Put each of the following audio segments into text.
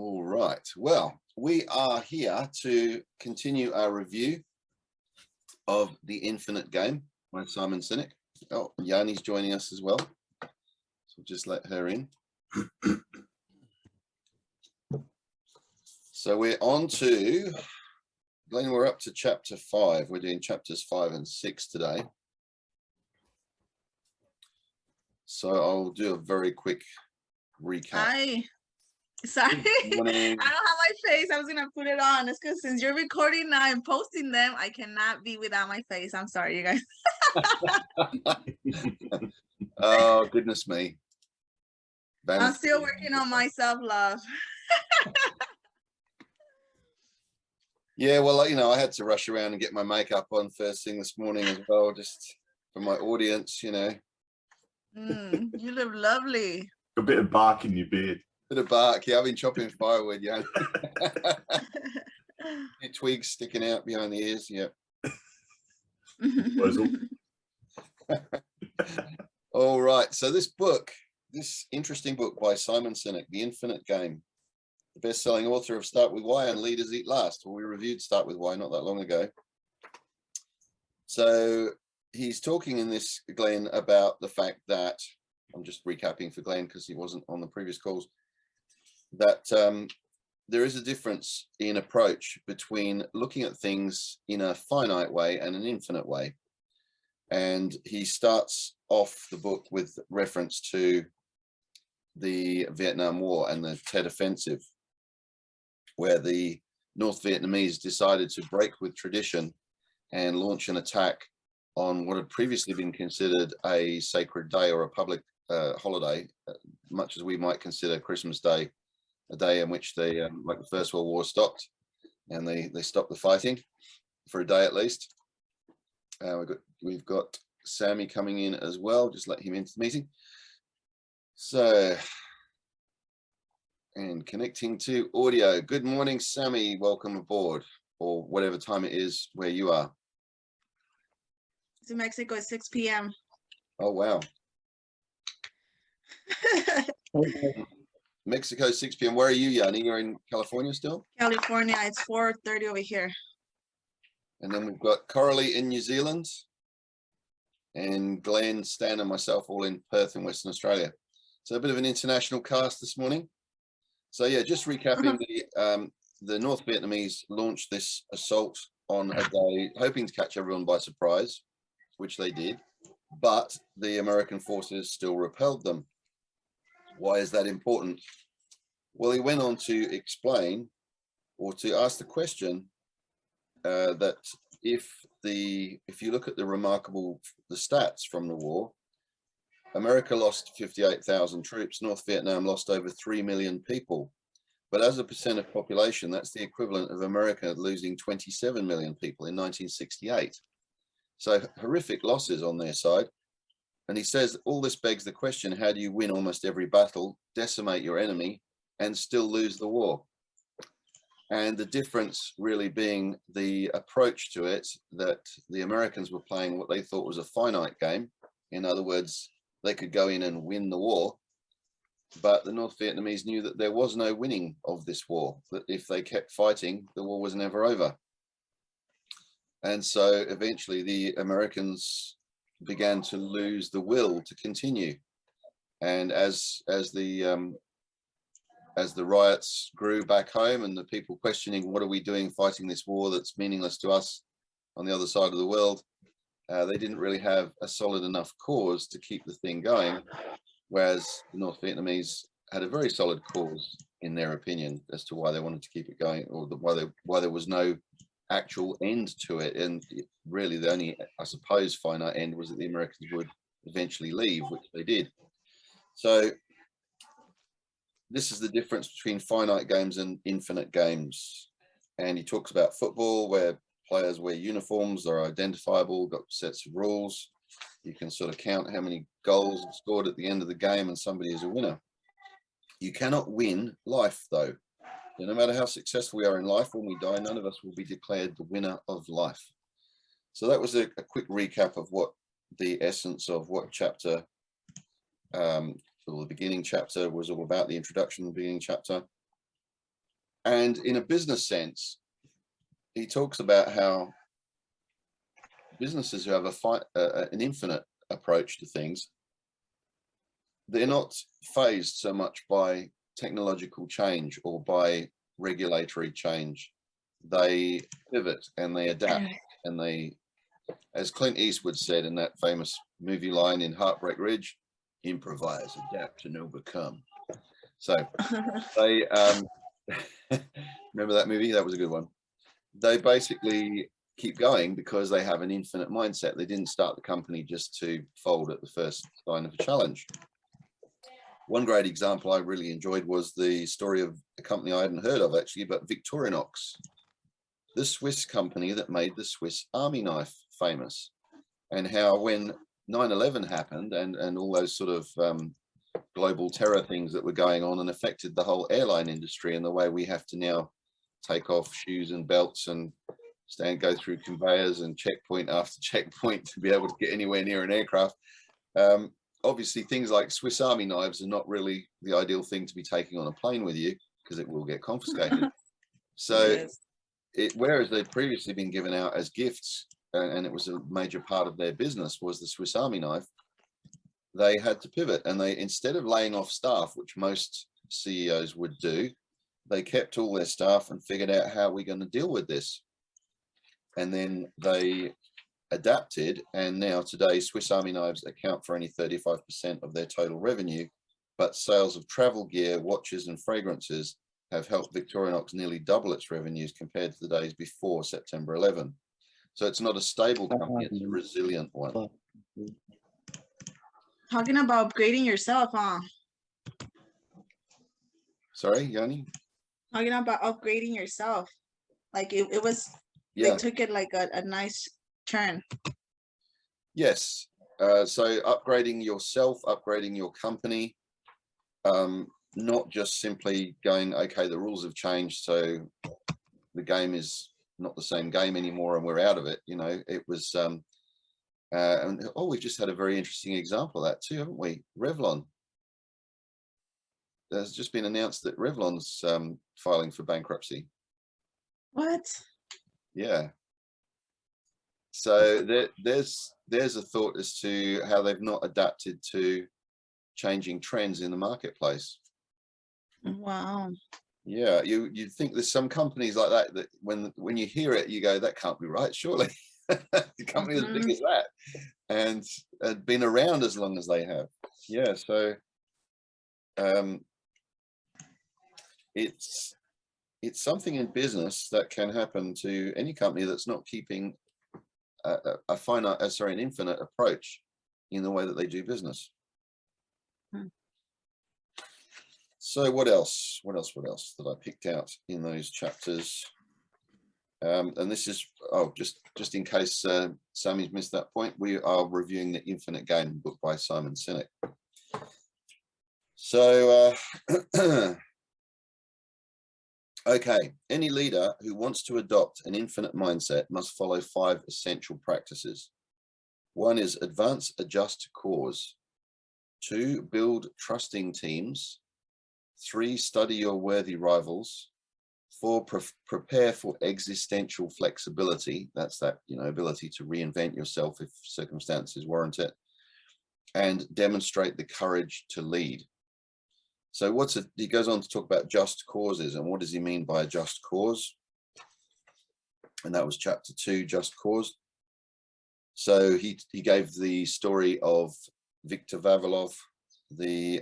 All right. Well, we are here to continue our review of The Infinite Game by Simon Sinek. Oh, Yanni's joining us as well. So just let her in. So we're on to, Glenn, we're up to chapter 5. We're doing chapters 5 and 6 today. So I'll do a very quick recap. Sorry, I don't have my face. I was gonna put it on. It's because since you're recording now and posting them, I cannot be without my face. I'm sorry, you guys. Oh, goodness me. I'm still working on my self-love. Yeah, well, you know, I had to rush around and get my makeup on first thing this morning as well, just for my audience, you know. You look lovely. A bit of bark in your beard. Bit of bark, yeah. I've been chopping firewood, yeah. Few twigs sticking out behind the ears, yeah. All right, so this book, this interesting book by Simon Sinek, The Infinite Game, the best-selling author of Start With Why and Leaders Eat Last. Well, we reviewed Start With Why not that long ago. So he's talking in this, Glenn, about the fact that, I'm just recapping for Glenn because he wasn't on the previous calls, that there is a difference in approach between looking at things in a finite way and an infinite way. And he starts off the book with reference to the Vietnam War and the Tet Offensive, where the North Vietnamese decided to break with tradition and launch an attack on what had previously been considered a sacred day or a public holiday, much as we might consider Christmas Day, a day in which they, like the First World War, stopped, and they stopped the fighting for a day at least. We've got Sammy coming in as well. Just let him into the meeting. So, and connecting to audio. Good morning, Sammy. Welcome aboard, or whatever time it is where you are. To Mexico at 6 p.m. Oh, wow. Mexico, 6 p.m. Where are you, Yanni? You're in California still? California, it's 4:30 over here. And then we've got Coralie in New Zealand, and Glenn, Stan, and myself all in Perth in Western Australia. So a bit of an international cast this morning. So yeah, just recapping, the North Vietnamese launched this assault on a day, hoping to catch everyone by surprise, which they did, but the American forces still repelled them. Why is that important? Well, he went on to explain, or to ask the question, that if you look at the stats from the war, America lost 58,000 troops, North Vietnam lost over 3 million people. But as a percent of population, that's the equivalent of America losing 27 million people in 1968. So horrific losses on their side. And he says all this begs the question, how do you win almost every battle, decimate your enemy, and still lose the war? And the difference really being the approach to it, that the Americans were playing what they thought was a finite game. In other words, they could go in and win the war. But the North Vietnamese knew that there was no winning of this war, that if they kept fighting, the war was never over. And so eventually the Americans began to lose the will to continue. And as the riots grew back home and the people questioning, what are we doing fighting this war that's meaningless to us on the other side of the world, they didn't really have a solid enough cause to keep the thing going, whereas the North Vietnamese had a very solid cause in their opinion as to why they wanted to keep it going, or why there was no actual end to it. And really the only, I suppose, finite end was that the Americans would eventually leave, which they did. So this is the difference between finite games and infinite games. And he talks about football, where players wear uniforms, are identifiable, got sets of rules. You can sort of count how many goals are scored at the end of the game and somebody is a winner. You cannot win life, though. So no matter how successful we are in life, when we die, none of us will be declared the winner of life. So that was a quick recap of what the essence of what chapter, the beginning chapter was all about, the introduction, the beginning chapter. And in a business sense, he talks about how businesses who have an infinite approach to things, they're not phased so much by technological change or by regulatory change. They pivot and they adapt, and they, as Clint Eastwood said in that famous movie line in Heartbreak Ridge, improvise, adapt, and overcome. So they remember that movie? That was a good one. They basically keep going because they have an infinite mindset. They didn't start the company just to fold at the first sign of a challenge. One great example I really enjoyed was the story of a company I hadn't heard of actually, but Victorinox, the Swiss company that made the Swiss Army knife famous, and how when 9/11 happened and all those sort of global terror things that were going on and affected the whole airline industry and the way we have to now take off shoes and belts and go through conveyors and checkpoint after checkpoint to be able to get anywhere near an aircraft. Obviously, things like Swiss Army knives are not really the ideal thing to be taking on a plane with you because it will get confiscated. So, whereas they'd previously been given out as gifts and it was a major part of their business was the Swiss Army knife, they had to pivot, and they, instead of laying off staff, which most CEOs would do, they kept all their staff and figured out how we're going to deal with this. And then they adapted, and now today Swiss Army knives account for only 35% of their total revenue, but sales of travel gear, watches and fragrances have helped Victorinox nearly double its revenues compared to the days before September 11. So it's not a stable company, it's a resilient one. Talking about upgrading yourself, huh? Sorry, Yanni? Talking about upgrading yourself. Like it was, yeah. They took it like a nice turn. Yes. So upgrading yourself, upgrading your company, not just simply going, okay, the rules have changed, so the game is not the same game anymore and we're out of it. You know, it was, and we've just had a very interesting example of that too, haven't we? Revlon. There's just been announced that Revlon's filing for bankruptcy. What? Yeah. So there's a thought as to how they've not adapted to changing trends in the marketplace. Wow. Yeah, you'd think there's some companies like that when you hear it, you go, that can't be right, surely. The company as big as that and been around as long as they have. Yeah, so it's something in business that can happen to any company that's not keeping an infinite approach in the way that they do business. So what else that I picked out in those chapters? And this is, just in case Sammy's missed that point, we are reviewing the Infinite Game book by Simon Sinek. So, okay, any leader who wants to adopt an infinite mindset must follow 5 essential practices. 1 is advance, adjust, cause. 2, build trusting teams. 3, study your worthy rivals. 4, prepare for existential flexibility. That's that, ability to reinvent yourself if circumstances warrant it. And demonstrate the courage to lead. So he goes on to talk about just causes, and what does he mean by a just cause? And that was chapter 2, just cause. So he gave the story of Viktor Vavilov, the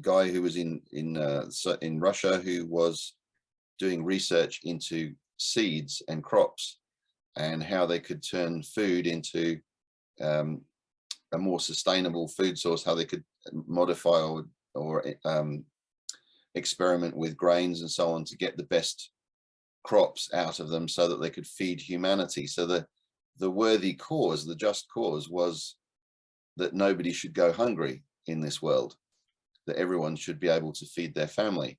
guy who was in Russia, who was doing research into seeds and crops and how they could turn food into a more sustainable food source, how they could modify or experiment with grains and so on to get the best crops out of them so that they could feed humanity. So the worthy cause, the just cause, was that nobody should go hungry in this world, that everyone should be able to feed their family.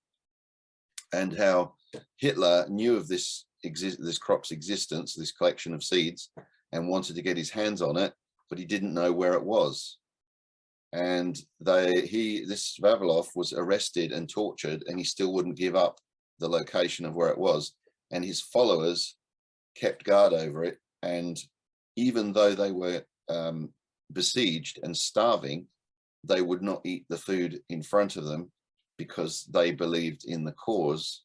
And how Hitler knew of this crop's existence, this collection of seeds, and wanted to get his hands on it, but he didn't know where it was. And this Vavilov was arrested and tortured, and he still wouldn't give up the location of where it was, and his followers kept guard over it. And even though they were besieged and starving, they would not eat the food in front of them, because they believed in the cause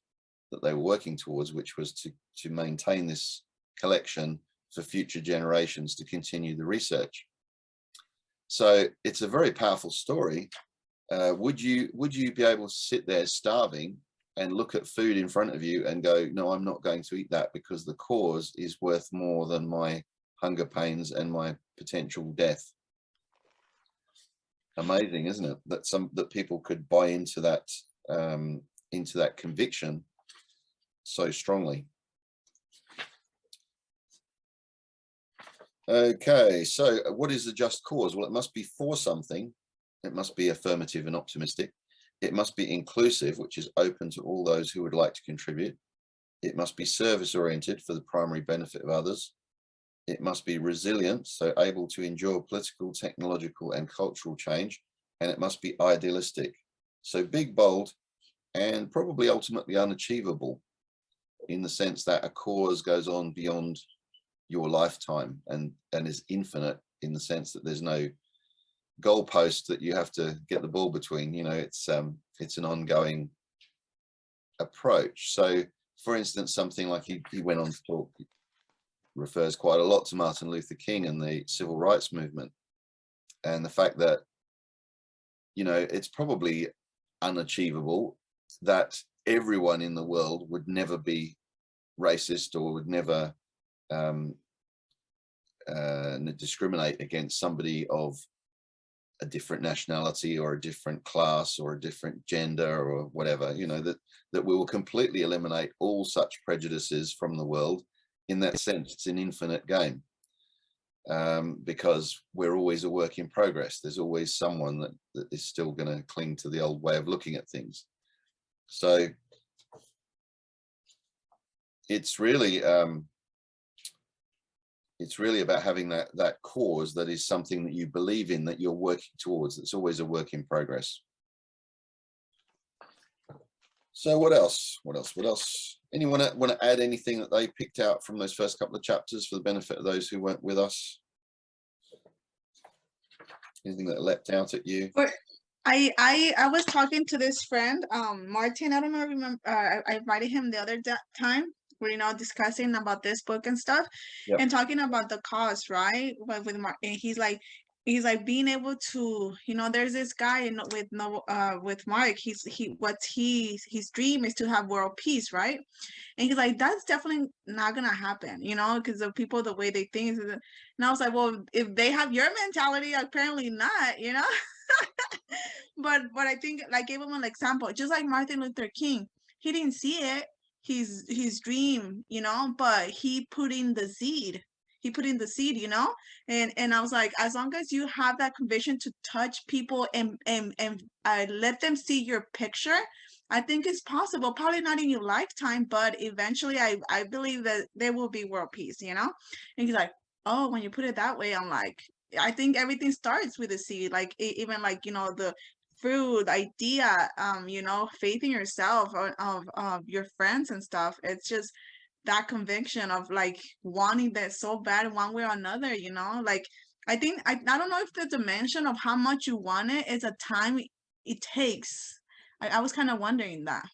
that they were working towards, which was to maintain this collection for future generations to continue the research. So it's a very powerful story. Would you be able to sit there starving and look at food in front of you and go, no, I'm not going to eat that because the cause is worth more than my hunger pains and my potential death? Amazing, isn't it? That people could buy into that conviction so strongly. Okay, so what is the just cause? Well, it must be for something. It must be affirmative and optimistic. It must be inclusive, which is open to all those who would like to contribute. It must be service oriented for the primary benefit of others. It must be resilient, so able to endure political, technological, and cultural change. And it must be idealistic, so big, bold, and probably ultimately unachievable, in the sense that a cause goes on beyond your lifetime and is infinite, in the sense that there's no goalpost that you have to get the ball between. You know, it's an ongoing approach. So, for instance, something like he went on to talk, refers quite a lot to Martin Luther King and the civil rights movement, and the fact that, you know, it's probably unachievable that everyone in the world would never be racist or would never discriminate against somebody of a different nationality or a different class or a different gender or whatever. You know, that we will completely eliminate all such prejudices from the world. In that sense, it's an infinite game, because we're always a work in progress. There's always someone that is still going to cling to the old way of looking at things. So it's really about having that cause that is something that you believe in, that you're working towards. It's always a work in progress. So what else? Anyone want to add anything that they picked out from those first couple of chapters for the benefit of those who weren't with us? Anything that leapt out at you? I was talking to this friend, Martin. I don't know, remember, I invited him the other time. We're, you know, discussing about this book and stuff, Yep. and talking about the cause, right? But with Mark, and he's like being able to, you know, there's this guy with Mark. His dream is to have world peace, right? And he's like, that's definitely not gonna happen, you know, because of people, the way they think. And I was like, well, if they have your mentality, apparently not, you know. but I think, like, gave him an example, just like Martin Luther King. He didn't see it, his dream, you know, but he put in the seed, you know. And I was like, as long as you have that conviction to touch people and let them see your picture, I think it's possible. Probably not in your lifetime, but eventually I believe that there will be world peace, you know. And he's like, oh, when you put it that way, I'm like, I think everything starts with a seed. Like, even like, you know, the fruit idea, you know, faith in yourself, or of your friends and stuff. It's just that conviction of like wanting that so bad one way or another, you know. Like, I think I don't know if the dimension of how much you want it is a time it takes. I was kind of wondering that,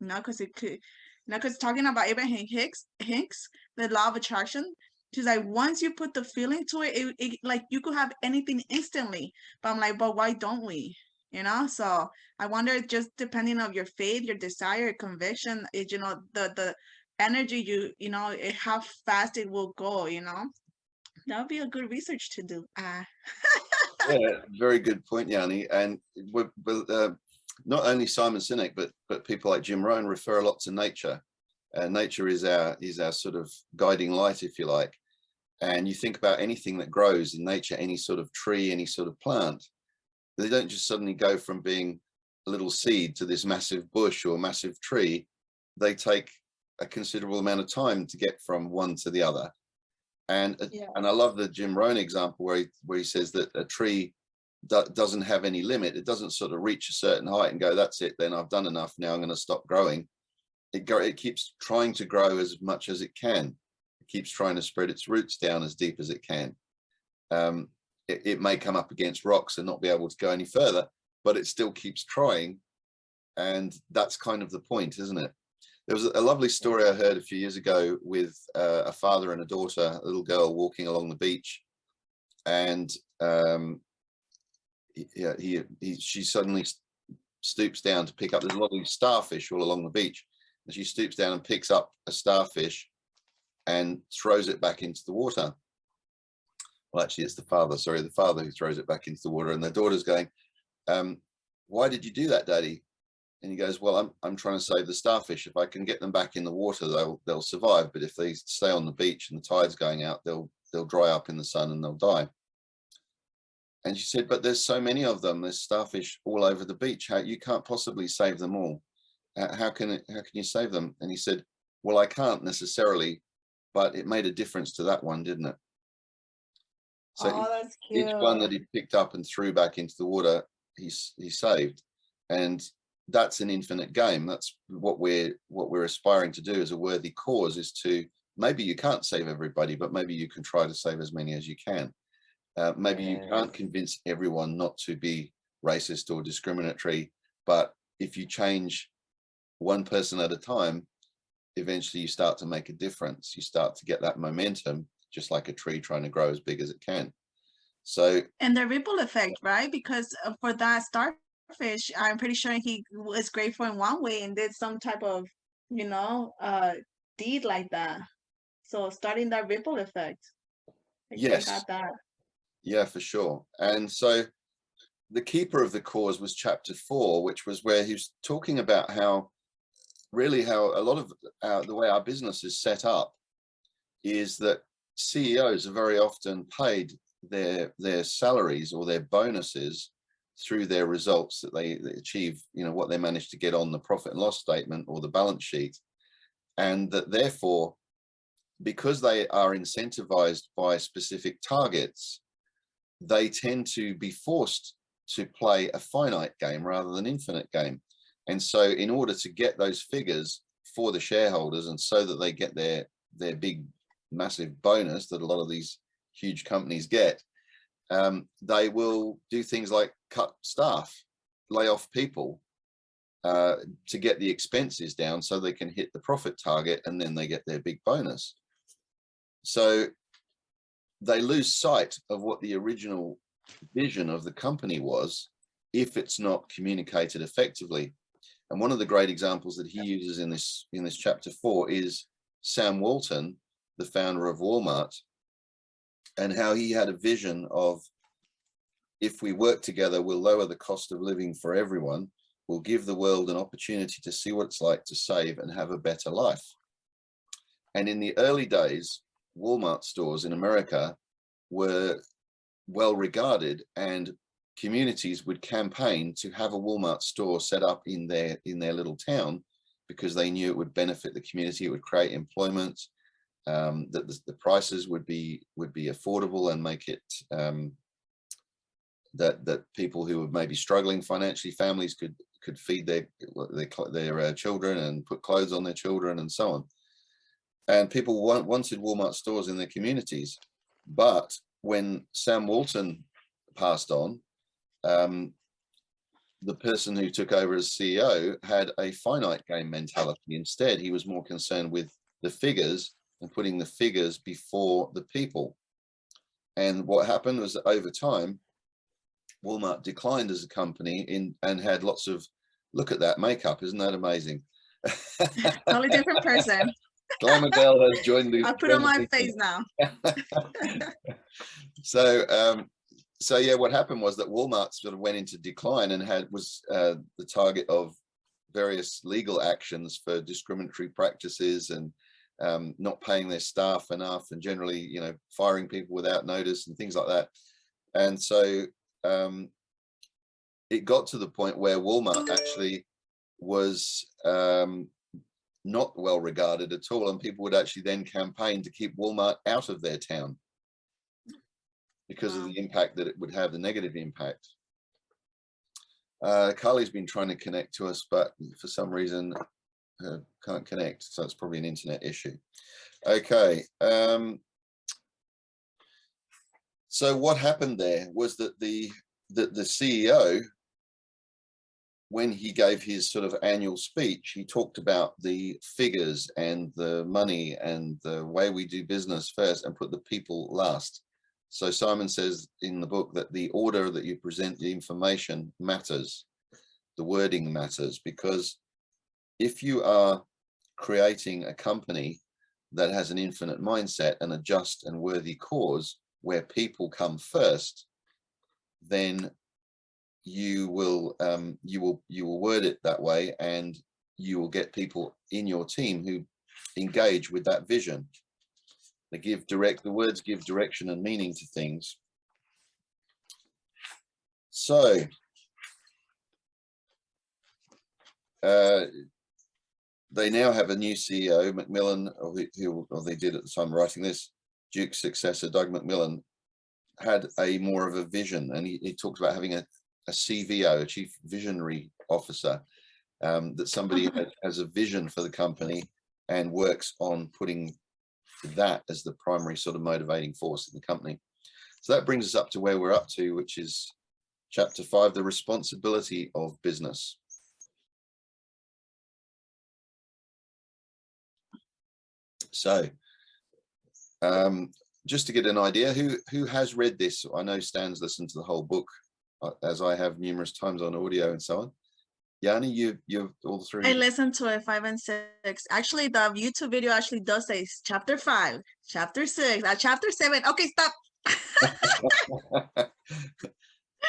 you know, because it could, you know, because talking about Abraham Hicks, the law of attraction. She's like, once you put the feeling to it, it like you could have anything instantly. But I'm like, but why don't we? You know? So I wonder, just depending on your faith, your desire, conviction, is, you know, the energy you know, how fast it will go, you know? That would be a good research to do. Yeah, very good point, Yanni. And with not only Simon Sinek, but people like Jim Rohn refer a lot to nature. Nature is our sort of guiding light, if you like. And you think about anything that grows in nature, any sort of tree, any sort of plant, they don't just suddenly go from being a little seed to this massive bush or massive tree. They take a considerable amount of time to get from one to the other. And I love the Jim Rohn example where he says that a tree doesn't have any limit. It doesn't sort of reach a certain height and go, that's it, then I've done enough, now I'm going to stop growing. it keeps trying to grow as much as it can. It keeps trying to spread its roots down as deep as it can. It may come up against rocks and not be able to go any further, but it still keeps trying. And that's kind of the point, isn't it? There was a lovely story I heard a few years ago with a father and a daughter, a little girl walking along the beach, and she suddenly stoops down to pick up. There's a lot of these starfish all along the beach, and she stoops down and picks up a starfish and throws it back into the water. Well, actually, it's the father who throws it back into the water, and the daughter's going, why did you do that, Daddy? And he goes, well, I'm trying to save the starfish. If I can get them back in the water, they'll survive. But if they stay on the beach and the tide's going out, they'll dry up in the sun and they'll die. And she said, but there's so many of them. There's starfish all over the beach. You can't possibly save them all. How can you save them? And he said, well, I can't necessarily, but it made a difference to that one, didn't it? So that's cute. Each one that he picked up and threw back into the water, he saved. And that's an infinite game. That's what we're aspiring to do as a worthy cause, is to, maybe you can't save everybody, but maybe you can try to save as many as you can. Maybe you can't convince everyone not to be racist or discriminatory, but if you change one person at a time, eventually you start to make a difference. You start to get that momentum, just like a tree trying to grow as big as it can. So, and the ripple effect, right? Because for that starfish, I'm pretty sure he was grateful in one way and did some type of, deed like that. So starting that ripple effect. Yes. Yeah, for sure. And so the keeper of the cause was chapter 4, which was where he was talking about how a lot of the way our business is set up is that CEOs are very often paid their salaries or their bonuses through their results that they achieve, what they manage to get on the profit and loss statement or the balance sheet. And that therefore, because they are incentivized by specific targets, they tend to be forced to play a finite game rather than infinite game. And so in order to get those figures for the shareholders, and so that they get their big, massive bonus that a lot of these huge companies get, they will do things like cut staff, lay off people to get the expenses down so they can hit the profit target, and then they get their big bonus. So they lose sight of what the original vision of the company was if it's not communicated effectively. And one of the great examples that he uses in this chapter 4 is Sam Walton, the founder of Walmart, and how he had a vision of, if we work together, we'll lower the cost of living for everyone. We'll give the world an opportunity to see what it's like to save and have a better life. And in the early days, Walmart stores in America were well regarded, and communities would campaign to have a Walmart store set up in their little town, because they knew it would benefit the community, it would create employment, that the prices would be affordable and make it that people who were maybe struggling financially, families could feed their children and put clothes on their children and so on. And people wanted Walmart stores in their communities. But when Sam Walton passed on, the person who took over as CEO had a finite game mentality. Instead, he was more concerned with the figures and putting the figures before the people. And what happened was that over time, Walmart declined as a company and had lots of, look at that makeup, isn't that amazing? Totally different person. Glamour Girl has joined the. I put on my face now. So yeah, what happened was that Walmart sort of went into decline and was the target of various legal actions for discriminatory practices and not paying their staff enough, and generally, firing people without notice and things like that. And so it got to the point where Walmart actually was not well regarded at all, and people would actually then campaign to keep Walmart out of their town because of the impact that it would have, the negative impact. Carly's been trying to connect to us, but for some reason can't connect, so it's probably an internet issue. Okay. So what happened there was that the CEO, when he gave his sort of annual speech, he talked about the figures and the money and the way we do business first and put the people last. So Simon says in the book that the order that you present the information matters, the wording matters, because if you are creating a company that has an infinite mindset and a just and worthy cause where people come first, then you will word it that way, and you will get people in your team who engage with that vision. They give the words give direction and meaning to things. So they now have a new CEO, Macmillan, or they did at the time writing this. Duke's successor, Doug Macmillan, had a more of a vision, and he talked about having a CVO, a Chief Visionary Officer, that somebody has a vision for the company and works on putting that as the primary sort of motivating force in the company. So that brings us up to where we're up to, which is chapter 5, the responsibility of business. So just to get an idea, who has read this? I know Stan's listened to the whole book, as I have numerous times on audio and so on. Yanni, you've all through. I listened to it 5 and 6. Actually, the YouTube video actually does say chapter 5, chapter 6, chapter 7. Okay, stop.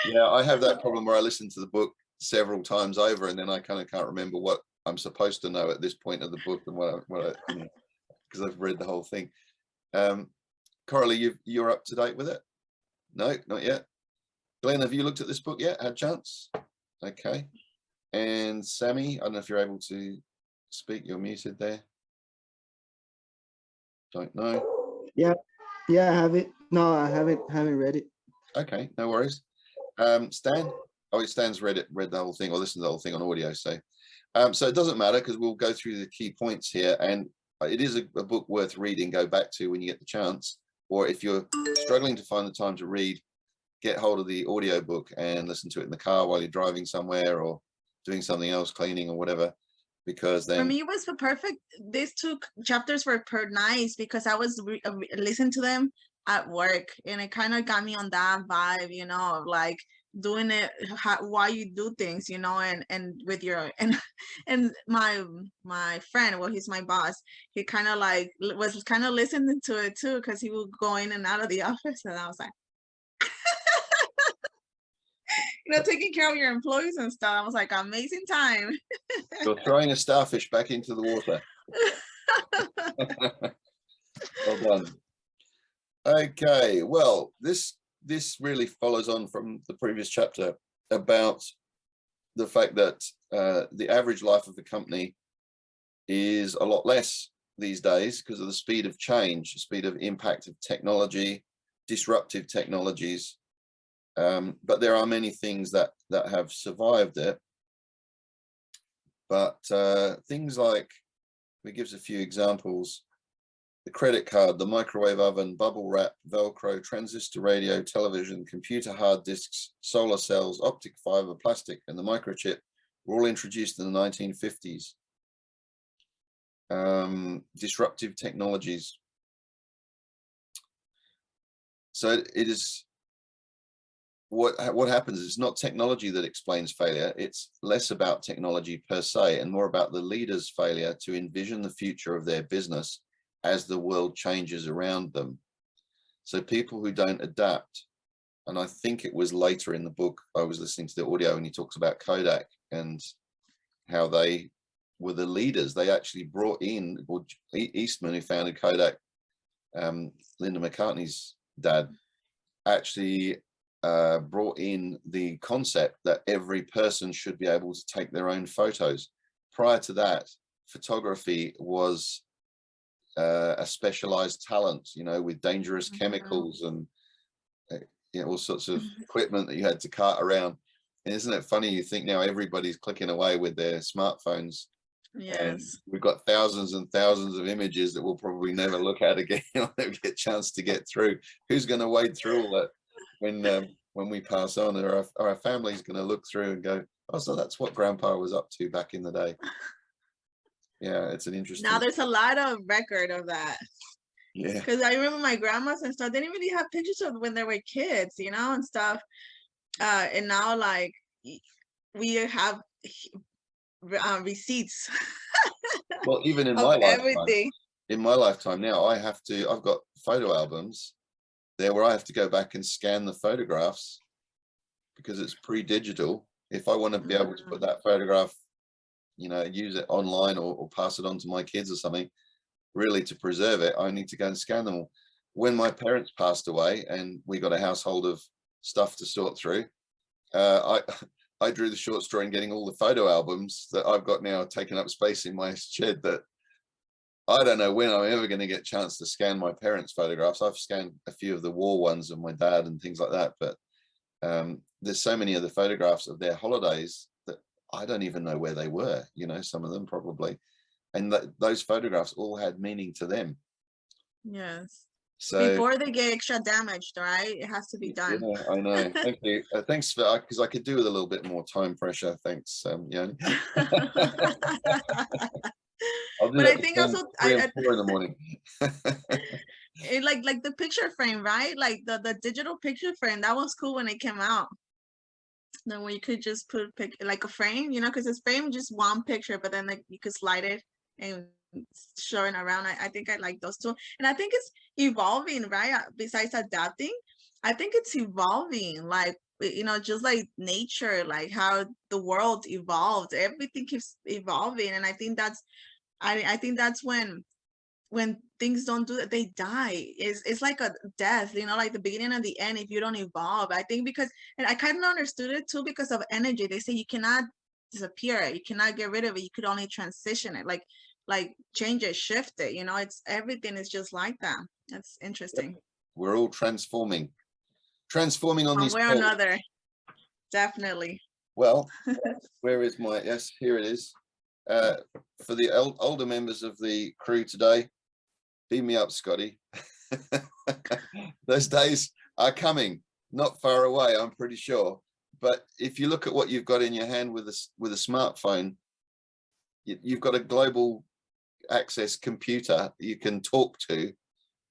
Yeah, I have that problem where I listen to the book several times over, and then I kind of can't remember what I'm supposed to know at this point of the book and what because I've read the whole thing. Coralie, you're up to date with it? No, not yet. Glenn, have you looked at this book yet? Had a chance? Okay. And Sammy, I don't know if you're able to speak. You're muted there. Don't know. Yeah, I have it. No, I haven't read it. Okay, no worries. Stan? Oh, Stan's read the whole thing, or listened to the whole thing on audio. So it doesn't matter, because we'll go through the key points here, and it is a book worth reading. Go back to when you get the chance, or if you're struggling to find the time to read, get hold of the audio book and listen to it in the car while you're driving somewhere or doing something else, cleaning or whatever, because then for me it was perfect. These 2 chapters were nice because I was listening to them at work, and it kind of got me on that vibe, of like doing it why you do things, and with your and my friend, well, he's my boss, he kind of like was kind of listening to it too, because he would go in and out of the office, and I was like taking care of your employees and stuff. I was like, amazing time. you're throwing a starfish back into the water. Well done. Okay, well, this really follows on from the previous chapter about the fact that the average life of a company is a lot less these days because of the speed of change, the speed of impact of technology, disruptive technologies. But there are many things that have survived it. But things like, he gives a few examples: the credit card, the microwave oven, bubble wrap, Velcro, transistor radio, television, computer hard disks, solar cells, optic fiber, plastic, and the microchip were all introduced in the 1950s. Disruptive technologies. So it is what happens is, it's not technology that explains failure. It's less about technology per se and more about the leader's failure to envision the future of their business as the world changes around them. So people who don't adapt, and I think it was later in the book, I was listening to the audio and he talks about Kodak and how they were the leaders. They actually brought in, Eastman, who founded Kodak, Linda McCartney's dad, actually brought in the concept that every person should be able to take their own photos. Prior to that, photography was a specialized talent, with dangerous chemicals and all sorts of equipment that you had to cart around. And isn't it funny, you think now everybody's clicking away with their smartphones And Yes. we've got thousands and thousands of images that we'll probably never look at again or never get a chance to get through. Who's going to wade through all that when we pass on? Or our family's going to look through and go, oh, so that's what Grandpa was up to back in the day. Yeah, it's an interesting. Now there's a lot of record of that. Yeah. Because I remember my grandmas and stuff, they didn't really have pictures of when they were kids, you know, and stuff. And now, like, we have receipts Well, even in of my lifetime, everything. Now, I've got photo albums there where I have to go back and scan the photographs because it's pre-digital. If I want to be able to put that photograph, you know, use it online or pass it on to my kids or something, really to preserve it, I need to go and scan them all. When my parents passed away and we got a household of stuff to sort through, I drew the short straw in getting all the photo albums that I've got now taking up space in my shed that I don't know when I'm ever going to get a chance to scan my parents' photographs. I've scanned a few of the war ones of my dad and things like that, but there's so many of the photographs of their holidays that I don't even know where they were, you know, some of them probably. And those photographs all had meaning to them. Yes. So before they get extra damaged, right? It has to be done. yeah, I know. Thank you. Thanks for, because I could do with a little bit more time pressure. Thanks, Yoni. I'll do But that I think between also 3 and 4 in the morning. it, like the picture frame, right? Like the digital picture frame, that was cool when it came out. Then where you could just put like a frame, you know, because it's frame just one picture, but then like you could slide it and showing around. I think I like those two, and I think it's evolving, right? Besides adapting, I think it's evolving, like, you know, just like nature, like how the world evolved, everything keeps evolving. And I think that's I think that's when things don't do that, they die. It's like a death, you know, like the beginning and the end if you don't evolve. I think because, and I kind of understood it too, because of energy. They say you cannot disappear it, you cannot get rid of it, you could only transition it, like change it, shift it, you know. It's everything is just like that. That's interesting. We're all transforming on One these way or calls. another, definitely. Well, where is my, yes, here it is. For the older members of the crew today, beam me up, Scotty. Those days are coming, not far away, I'm pretty sure. But if you look at what you've got in your hand with a smartphone, you've got a global access computer you can talk to,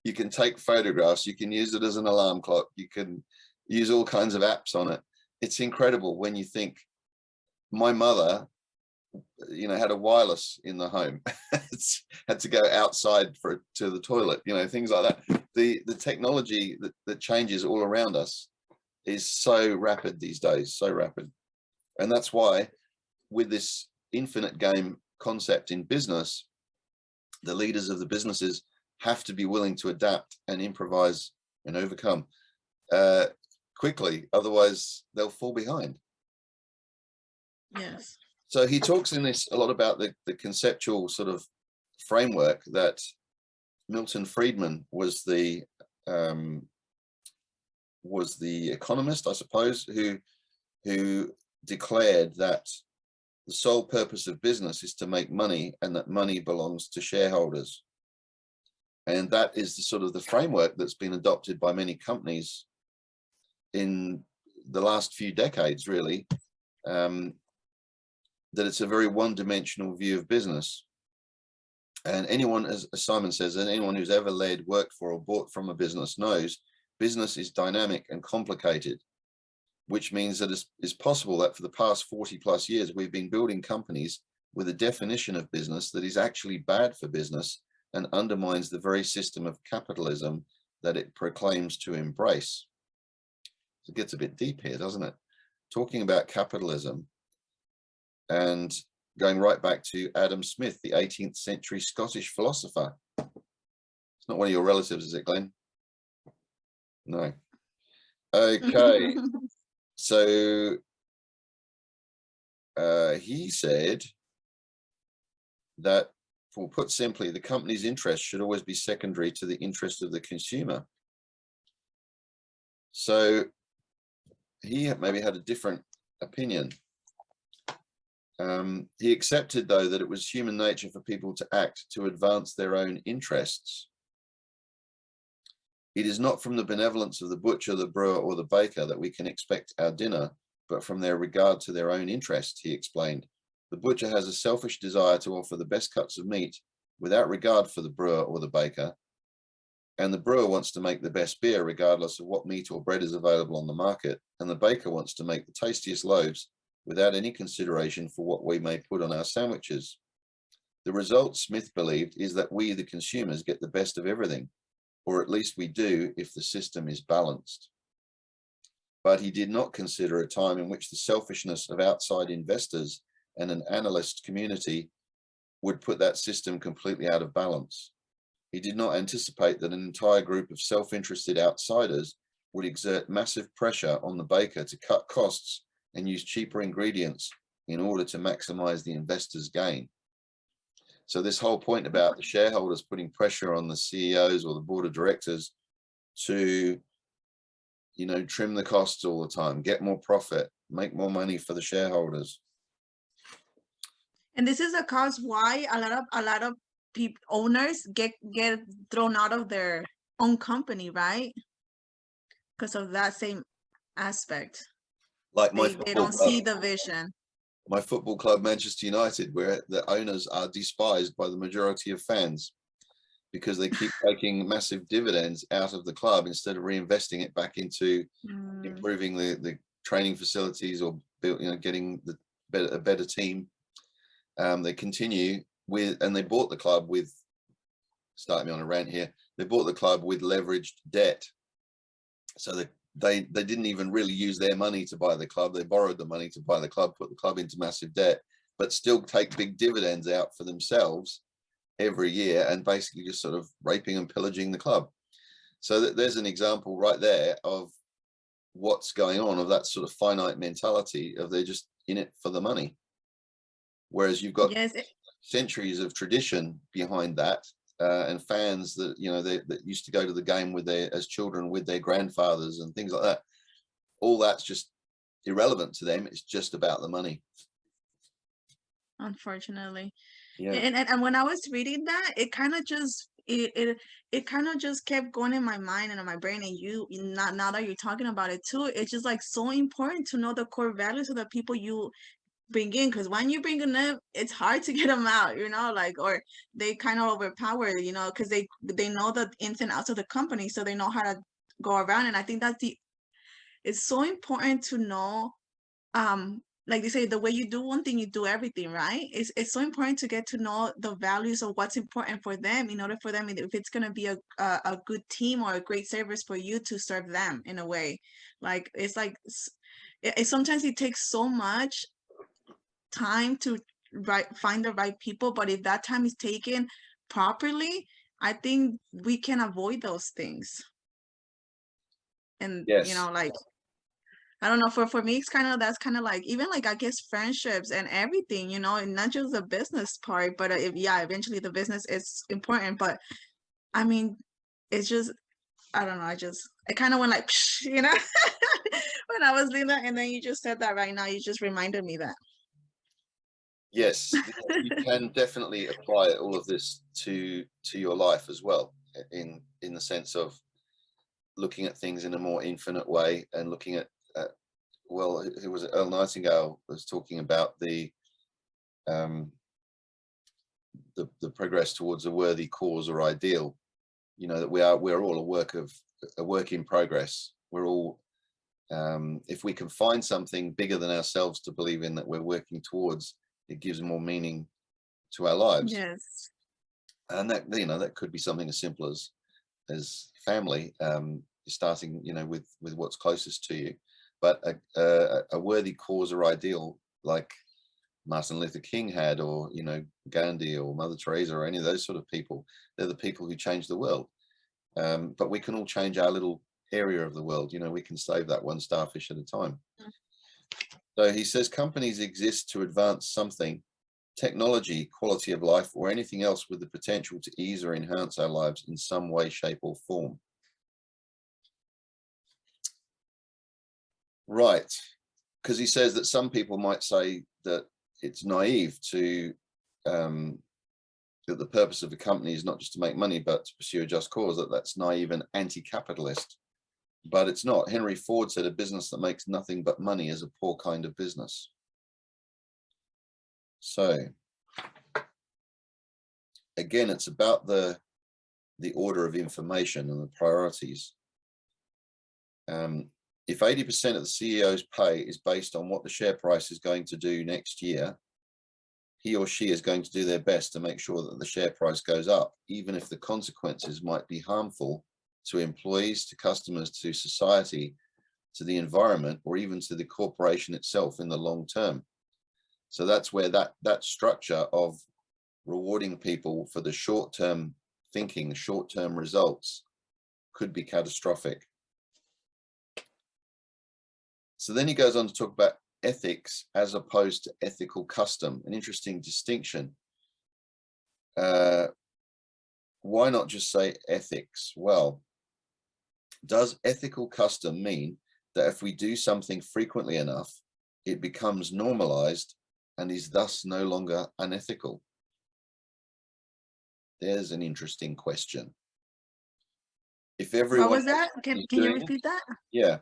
you can take photographs, you can use it as an alarm clock, you can use all kinds of apps on it. It's incredible when you think my mother, you know, had a wireless in the home. Had to go outside to the toilet, you know, things like that. The technology that changes all around us is so rapid these days, so rapid. And that's why with this infinite game concept in business, the leaders of the businesses have to be willing to adapt and improvise and overcome quickly, otherwise they'll fall behind. Yes. So he talks in this a lot about the conceptual sort of framework that Milton Friedman was the economist, I suppose, who declared that the sole purpose of business is to make money, and that money belongs to shareholders. And that is the sort of the framework that's been adopted by many companies in the last few decades, really, that it's a very one-dimensional view of business. And anyone, as Simon says, and anyone who's ever led, worked for, or bought from a business knows business is dynamic and complicated, which means that it's possible that for the past 40 plus years, we've been building companies with a definition of business that is actually bad for business and undermines the very system of capitalism that it proclaims to embrace. So it gets a bit deep here, doesn't it? Talking about capitalism and going right back to Adam Smith, the 18th century Scottish philosopher. It's not one of your relatives, is it, Glenn? No. Okay. So he said that, or put simply, the company's interest should always be secondary to the interest of the consumer. So he maybe had a different opinion. He accepted, though, that it was human nature for people to act to advance their own interests. It is not from the benevolence of the butcher, the brewer, or the baker that we can expect our dinner, but from their regard to their own interests, he explained. The butcher has a selfish desire to offer the best cuts of meat without regard for the brewer or the baker, and the brewer wants to make the best beer regardless of what meat or bread is available on the market, and the baker wants to make the tastiest loaves without any consideration for what we may put on our sandwiches. The result, Smith believed, is that we, the consumers, get the best of everything, or at least we do if the system is balanced. But he did not consider a time in which the selfishness of outside investors and an analyst community would put that system completely out of balance. He did not anticipate that an entire group of self-interested outsiders would exert massive pressure on the baker to cut costs and use cheaper ingredients in order to maximize the investor's gain. So this whole point about the shareholders putting pressure on the CEOs or the board of directors to, you know, trim the costs all the time, get more profit, make more money for the shareholders. And this is a cause why a lot of people, owners get thrown out of their own company, right? Because of that same aspect. Like They don't see the vision. My football club, Manchester United, where the owners are despised by the majority of fans because they keep taking massive dividends out of the club instead of reinvesting it back into improving the training facilities or getting a better team. They continue with, and they bought the club with, starting me on a rant here, they bought the club with leveraged debt. So they didn't even really use their money to buy the club. They borrowed the money to buy the club, put the club into massive debt, but still take big dividends out for themselves every year and basically just sort of raping and pillaging the club. So there's an example right there of what's going on, of that sort of finite mentality of they're just in it for the money. Whereas you've got centuries of tradition behind that, and fans that, you know, that used to go to the game with as children with their grandfathers and things like that. All that's just irrelevant to them. It's just about the money. Unfortunately. Yeah. And when I was reading that, it kind of just it kind of just kept going in my mind and in my brain. And now that you're talking about it too, it's just like so important to know the core values of the people you bring in, because when you bring them in, it's hard to get them out, you know, like, or they kind of overpower, you know, because they know the ins and outs of the company, so they know how to go around. And I think that's it's so important to know, like they say, the way you do one thing, you do everything, right? It's so important to get to know the values of what's important for them, in order for them, if it's going to be a good team or a great service for you, to serve them in a way. Like, it's like sometimes it takes so much time to find the right people, but if that time is taken properly, I think we can avoid those things. And Yes. you know, like, I don't know, for me, it's kind of, that's kind of like, even like, I guess, friendships and everything, you know, and not just the business part, but eventually the business is important. But I mean, it's just, I don't know, I kind of went like, psh, you know, when I was doing that, and then you just said that right now, you just reminded me that. Yes, you can definitely apply all of this to your life as well, in the sense of looking at things in a more infinite way, and looking at well, it was Earl Nightingale was talking about the progress towards a worthy cause or ideal. You know, that we're all a work in progress. We're all, if we can find something bigger than ourselves to believe in, that we're working towards, it gives more meaning to our lives. Yes. And that, you know, that could be something as simple as family, starting, you know, with what's closest to you. But a worthy cause or ideal, like Martin Luther King had, or, you know, Gandhi or Mother Teresa, or any of those sort of people, they're the people who change the world. But we can all change our little area of the world. You know, we can save that one starfish at a time. So he says companies exist to advance something, technology, quality of life, or anything else with the potential to ease or enhance our lives in some way, shape, or form. Right. Because he says that some people might say that it's naive to that the purpose of a company is not just to make money, but to pursue a just cause. That's naive and anti-capitalist. But it's not. Henry Ford said a business that makes nothing but money is a poor kind of business. So again, it's about the order of information and the priorities. If 80% of the CEO's pay is based on what the share price is going to do next year, he or she is going to do their best to make sure that the share price goes up, even if the consequences might be harmful to employees, to customers, to society, to the environment, or even to the corporation itself in the long term. So that's where that structure of rewarding people for the short-term thinking, short-term results could be catastrophic. So then he goes on to talk about ethics as opposed to ethical custom, an interesting distinction. Why not just say ethics? Well, does ethical custom mean that if we do something frequently enough, it becomes normalized and is thus no longer unethical? There's an interesting question. If everyone, what was that? Can you repeat that? Yeah.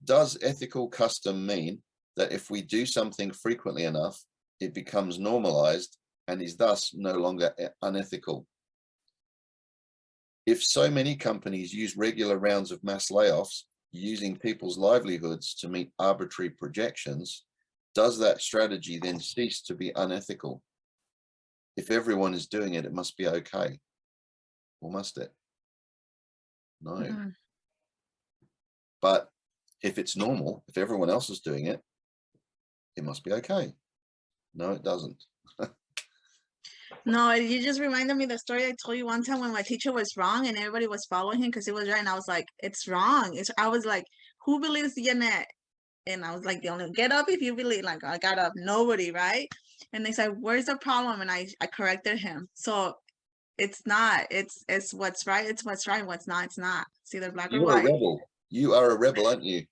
Does ethical custom mean that if we do something frequently enough, it becomes normalized and is thus no longer unethical? If so many companies use regular rounds of mass layoffs, using people's livelihoods to meet arbitrary projections, does that strategy then cease to be unethical? If everyone is doing it, it must be okay. Or must it? No. Mm-hmm. But if it's normal, if everyone else is doing it, it must be okay. No, it doesn't. No, you just reminded me the story I told you one time when my teacher was wrong and everybody was following him because he was right. And I was like, it's wrong. I was like, who believes Janet? And I was like, the only get up if you believe. Like, I got up, nobody, right? And they said, where's the problem? And I corrected him. So it's not. It's what's right. It's what's right. What's not. It's not. It's either black or white. You're a rebel. You are a rebel, aren't you?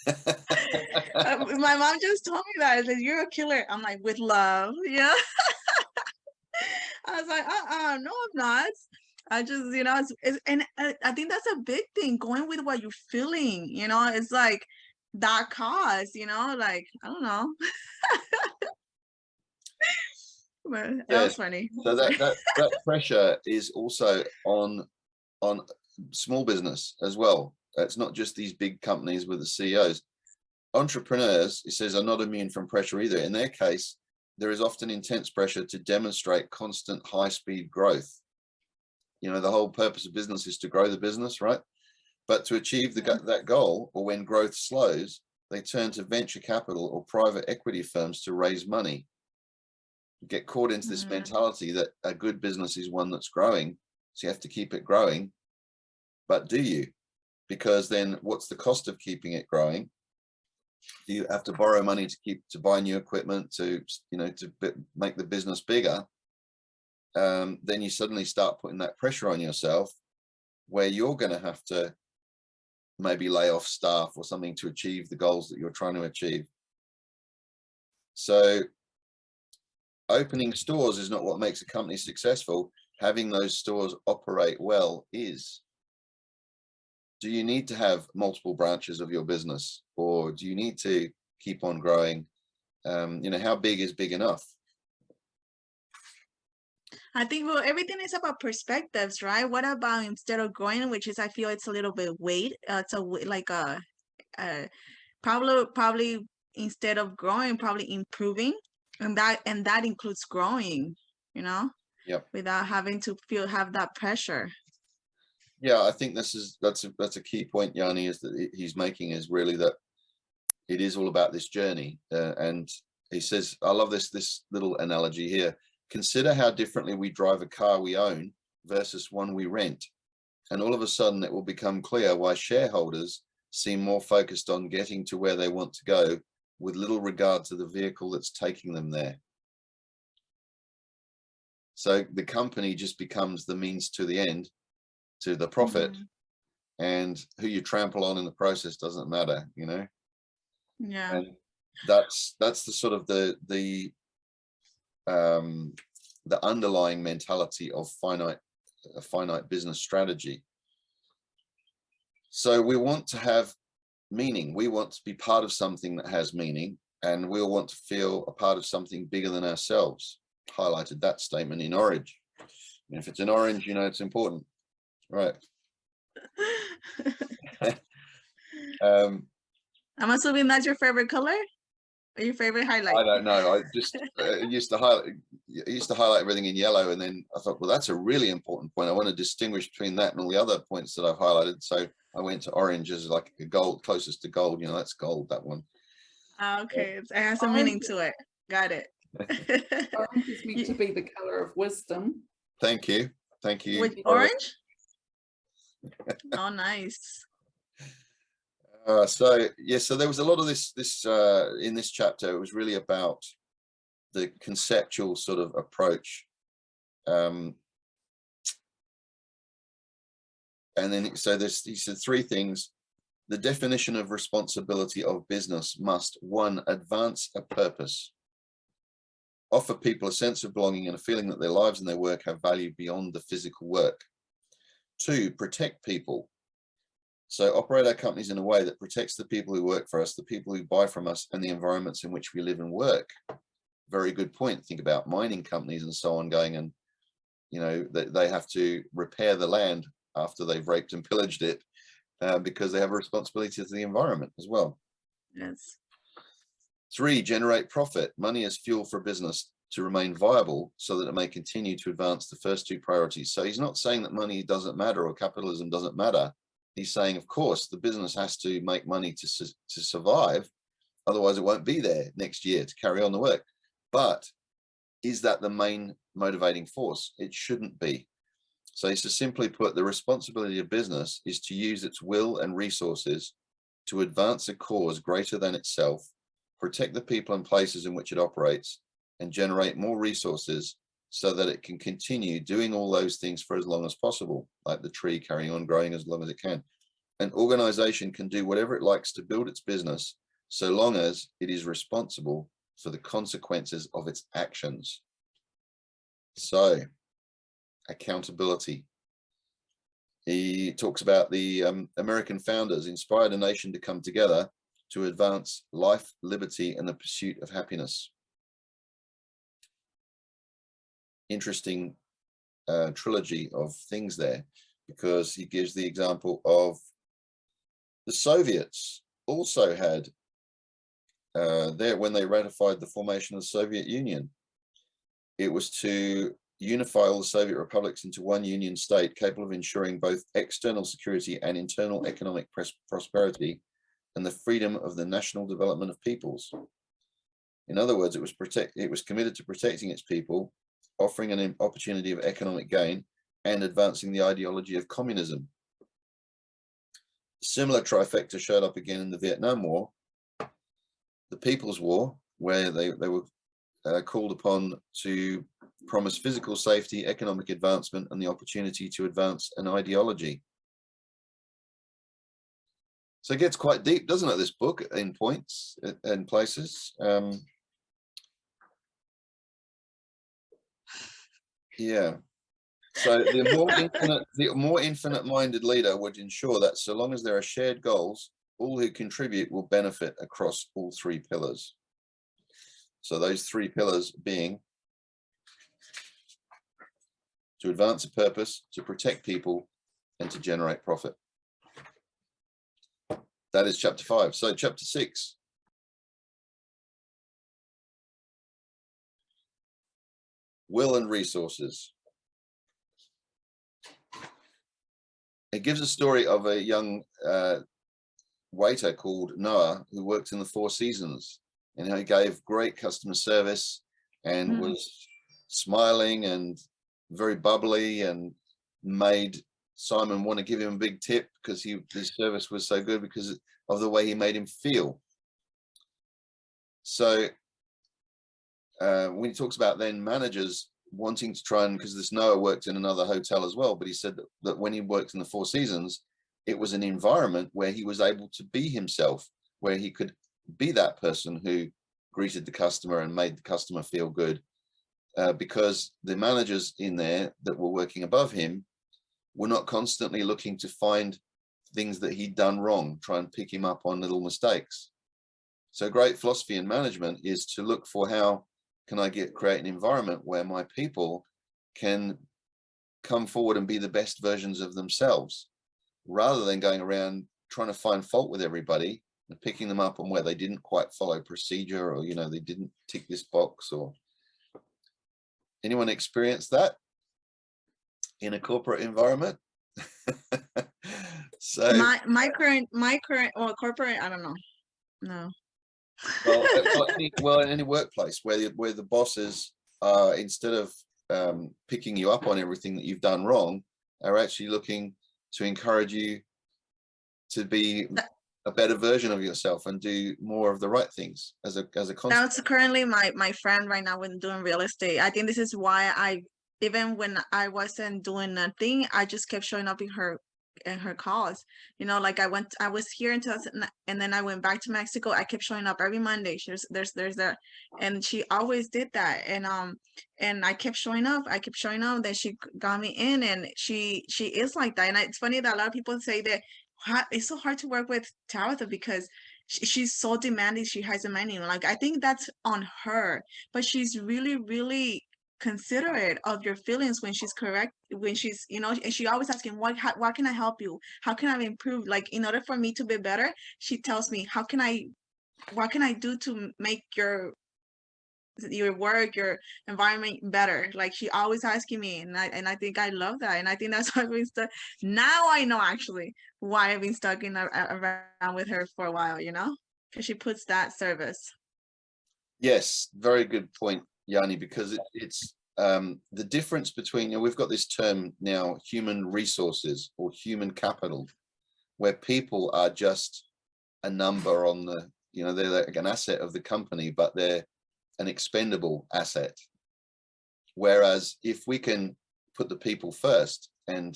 My mom just told me that. She said, you're a killer. I'm like, with love. Yeah. I was like, no, I'm not. I just, and I think that's a big thing, going with what you're feeling, it's like that cause, like, I don't know. But that was funny. So that pressure is also on small business as well. It's not just these big companies with the CEOs. Entrepreneurs, it says, are not immune from pressure either. In their case, there is often intense pressure to demonstrate constant high-speed growth. The whole purpose of business is to grow the business, right? But to achieve that goal, or when growth slows, they turn to venture capital or private equity firms to raise money. Get caught into this mentality that a good business is one that's growing, so you have to keep it growing. But do you? Because then what's the cost of keeping it growing? Do you have to borrow money to buy new equipment to make the business bigger? Then you suddenly start putting that pressure on yourself, where you're going to have to maybe lay off staff or something to achieve the goals that you're trying to achieve. So opening stores is not what makes a company successful. Having those stores operate well is. Do you need to have multiple branches of your business, or do you need to keep on growing? How big is big enough? I think, well, everything is about perspectives, right? What about instead of growing, which is, I feel it's a little bit weight. So like probably instead of growing, probably improving, and that includes growing, Yep. without having to have that pressure. Yeah, I think that's a key point Yanni is that he's making, is really that it is all about this journey. And he says, I love this little analogy here. Consider how differently we drive a car we own versus one we rent. And all of a sudden it will become clear why shareholders seem more focused on getting to where they want to go, with little regard to the vehicle that's taking them there. So the company just becomes the means to the end, to the profit, and who you trample on in the process doesn't matter, Yeah. And that's the sort of the the underlying mentality of a finite business strategy. So we want to have meaning. We want to be part of something that has meaning, and we all want to feel a part of something bigger than ourselves. Highlighted that statement in orange. And if it's in orange, you know it's important, right? I'm assuming that's your favorite color or your favorite highlight. I don't know. I just used to highlight everything in yellow, and then I thought, well, that's a really important point. I want to distinguish between that and all the other points that I've highlighted. So I went to orange as like a gold, closest to gold. You know, that's gold, that one. Okay, it has some meaning to it. Got it. Orange is meant to be the color of wisdom. Thank you. Thank you. With orange? Oh, nice. So there was a lot of this in this chapter. It was really about the conceptual sort of approach, and then so he said three things. The definition of responsibility of business must: 1, advance a purpose, offer people a sense of belonging and a feeling that their lives and their work have value beyond the physical work. 2, protect people. So operate our companies in a way that protects the people who work for us, the people who buy from us, and the environments in which we live and work. Very good point. Think about mining companies and so on going, and you know that they have to repair the land after they've raped and pillaged it, because they have a responsibility to the environment as well. Yes. 3, generate profit. Money as fuel for business to remain viable so that it may continue to advance the first 2 priorities. So he's not saying that money doesn't matter or capitalism doesn't matter. He's saying, of course, the business has to make money to survive. Otherwise, it won't be there next year to carry on the work. But is that the main motivating force? It shouldn't be. So he says, simply put, the responsibility of business is to use its will and resources to advance a cause greater than itself, protect the people and places in which it operates, and generate more resources so that it can continue doing all those things for as long as possible, like the tree carrying on growing as long as it can. An organization can do whatever it likes to build its business, so long as it is responsible for the consequences of its actions. So, accountability. He talks about the American founders inspired a nation to come together to advance life, liberty, and the pursuit of happiness. Interesting trilogy of things there, because he gives the example of the Soviets also had when they ratified the formation of the Soviet Union, it was to unify all the Soviet republics into one union state capable of ensuring both external security and internal economic prosperity and the freedom of the national development of peoples. In other words, it was committed to protecting its people, offering an opportunity of economic gain, and advancing the ideology of communism. Similar trifecta showed up again in the Vietnam War, the People's War, where they were called upon to promise physical safety, economic advancement, and the opportunity to advance an ideology. So it gets quite deep, doesn't it, this book, in points and places. Yeah. So the more infinite-minded leader would ensure that so long as there are shared goals, all who contribute will benefit across all 3 pillars. So those 3 pillars being to advance a purpose, to protect people, and to generate profit. That is chapter 5. So chapter 6. Will and resources. It gives a story of a young waiter called Noah who worked in the Four Seasons, and he gave great customer service and was smiling and very bubbly, and made Simon want to give him a big tip because his service was so good because of the way he made him feel. So when he talks about then managers wanting to try and, because this Noah worked in another hotel as well, but he said that when he worked in the Four Seasons, it was an environment where he was able to be himself, where he could be that person who greeted the customer and made the customer feel good. because the managers in there that were working above him were not constantly looking to find things that he'd done wrong, try and pick him up on little mistakes. So great philosophy in management is to look for how can I create an environment where my people can come forward and be the best versions of themselves, rather than going around trying to find fault with everybody and picking them up on where they didn't quite follow procedure, or, you know, they didn't tick this box. Or anyone experience that in a corporate environment? So my current well, corporate, I don't know. No. well, in any workplace where the bosses are, instead of picking you up on everything that you've done wrong, are actually looking to encourage you to be a better version of yourself and do more of the right things as a concept. That's currently my friend right now when doing real estate. I think this is why even when I wasn't doing nothing, I just kept showing up in her calls. You know, like I was here in 2000, and then I went back to Mexico. I kept showing up every Monday. There's that, and she always did that. And I kept showing up. Then she got me in, and she is like that. And it's funny that a lot of people say that it's so hard to work with Tabitha because she's so demanding. She has a menu. Like, I think that's on her, but she's really, really considerate of your feelings when she's correct, when she's, you know, and she always asking what can I help you, how can I improve, like in order for me to be better. She tells me what can I do to make your work, your environment better. Like, she always asking me, and I think I love that, and I think that's why I've been stuck. Now I know actually why I've been stuck around with her for a while, you know, because she puts that service. Yes, very good point, Yanni, because it's the difference between, you know, we've got this term now, human resources or human capital, where people are just a number on the, you know, they're like an asset of the company, but they're an expendable asset. Whereas if we can put the people first and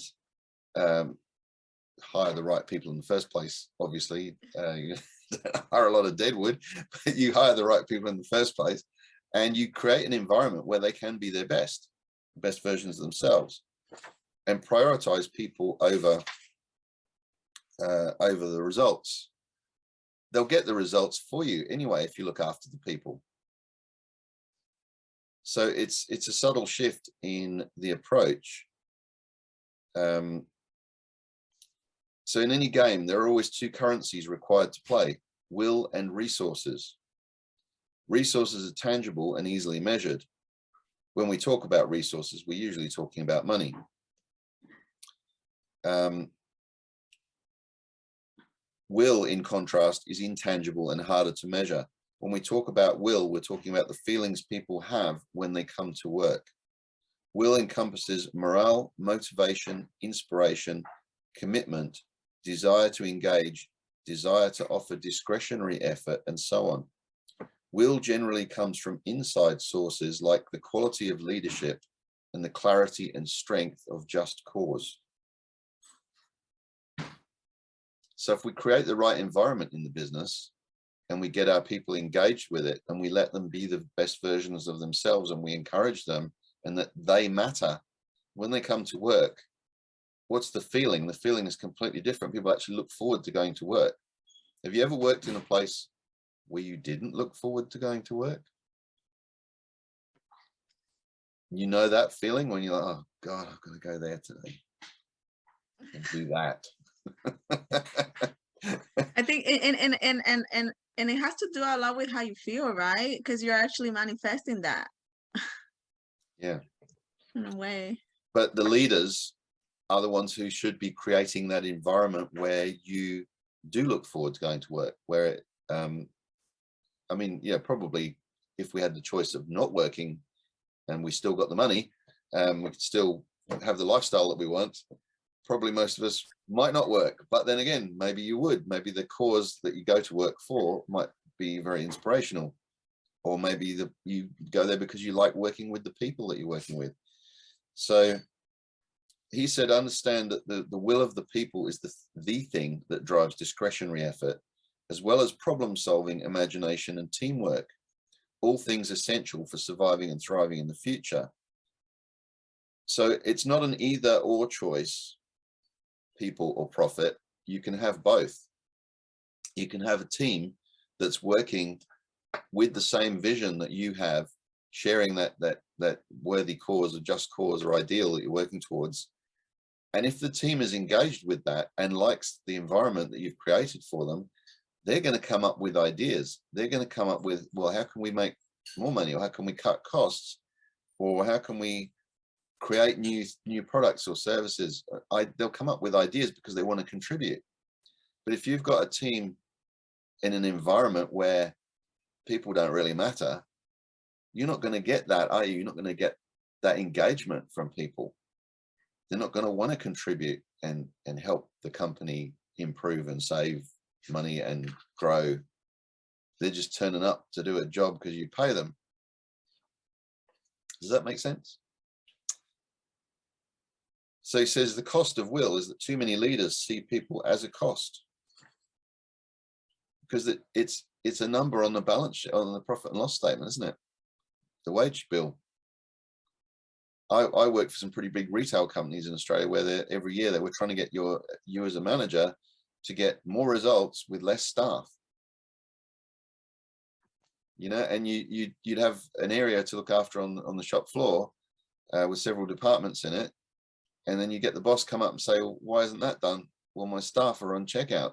hire the right people in the first place, obviously, you don't hire a lot of deadwood, but you hire the right people in the first place, and you create an environment where they can be their best versions of themselves, and prioritize people over the results. They'll get the results for you anyway if you look after the people. So it's a subtle shift in the approach. So in any game, there are always two currencies required to play: will and resources. Resources are tangible and easily measured. When we talk about resources, we're usually talking about money. Will, in contrast, is intangible and harder to measure. When we talk about will, we're talking about the feelings people have when they come to work. Will encompasses morale, motivation, inspiration, commitment, desire to engage, desire to offer discretionary effort, and so on. Will generally comes from inside sources like the quality of leadership and the clarity and strength of just cause. So if we create the right environment in the business, and we get our people engaged with it, and we let them be the best versions of themselves, and we encourage them, and that they matter, when they come to work, what's the feeling? The feeling is completely different. People actually look forward to going to work. Have you ever worked in a place where you didn't look forward to going to work? You know that feeling when you're like, oh God, I've got to go there today and do that. I think and it has to do a lot with how you feel, right? Because you're actually manifesting that. Yeah. In a way. But the leaders are the ones who should be creating that environment where you do look forward to going to work, where it, I mean, yeah, probably if we had the choice of not working and we still got the money, we could still have the lifestyle that we want. Probably most of us might not work, but then again, maybe you would. Maybe the cause that you go to work for might be very inspirational, or maybe you go there because you like working with the people that you're working with. So he said, understand that the will of the people is the thing that drives discretionary effort, as well as problem solving, imagination, and teamwork. all things essential for surviving and thriving in the future. So it's not an either or choice, people or profit. You can have both. You can have a team that's working with the same vision that you have, sharing that worthy cause, or just cause, or ideal that you're working towards. And if the team is engaged with that and likes the environment that you've created for them, they're going to come up with ideas. They're going to come up with, well, how can we make more money, or how can we cut costs, or how can we create new products or services? They'll come up with ideas because they want to contribute. But if you've got a team in an environment where people don't really matter, you're not going to get that, are you? You're not going to get that engagement from people. They're not going to want to contribute and help the company improve and save money and grow. They're just turning up to do a job because you pay them. Does that make sense? So he says the cost of will is that too many leaders see people as a cost, because it's a number on the balance sheet, on the profit and loss statement, isn't it? The wage bill. I work for some pretty big retail companies in Australia where every year they were trying to get you as a manager to get more results with less staff. You know, and you'd have an area to look after on the shop floor with several departments in it, and then you get the boss come up and say, well, why isn't that done? Well, my staff are on checkout.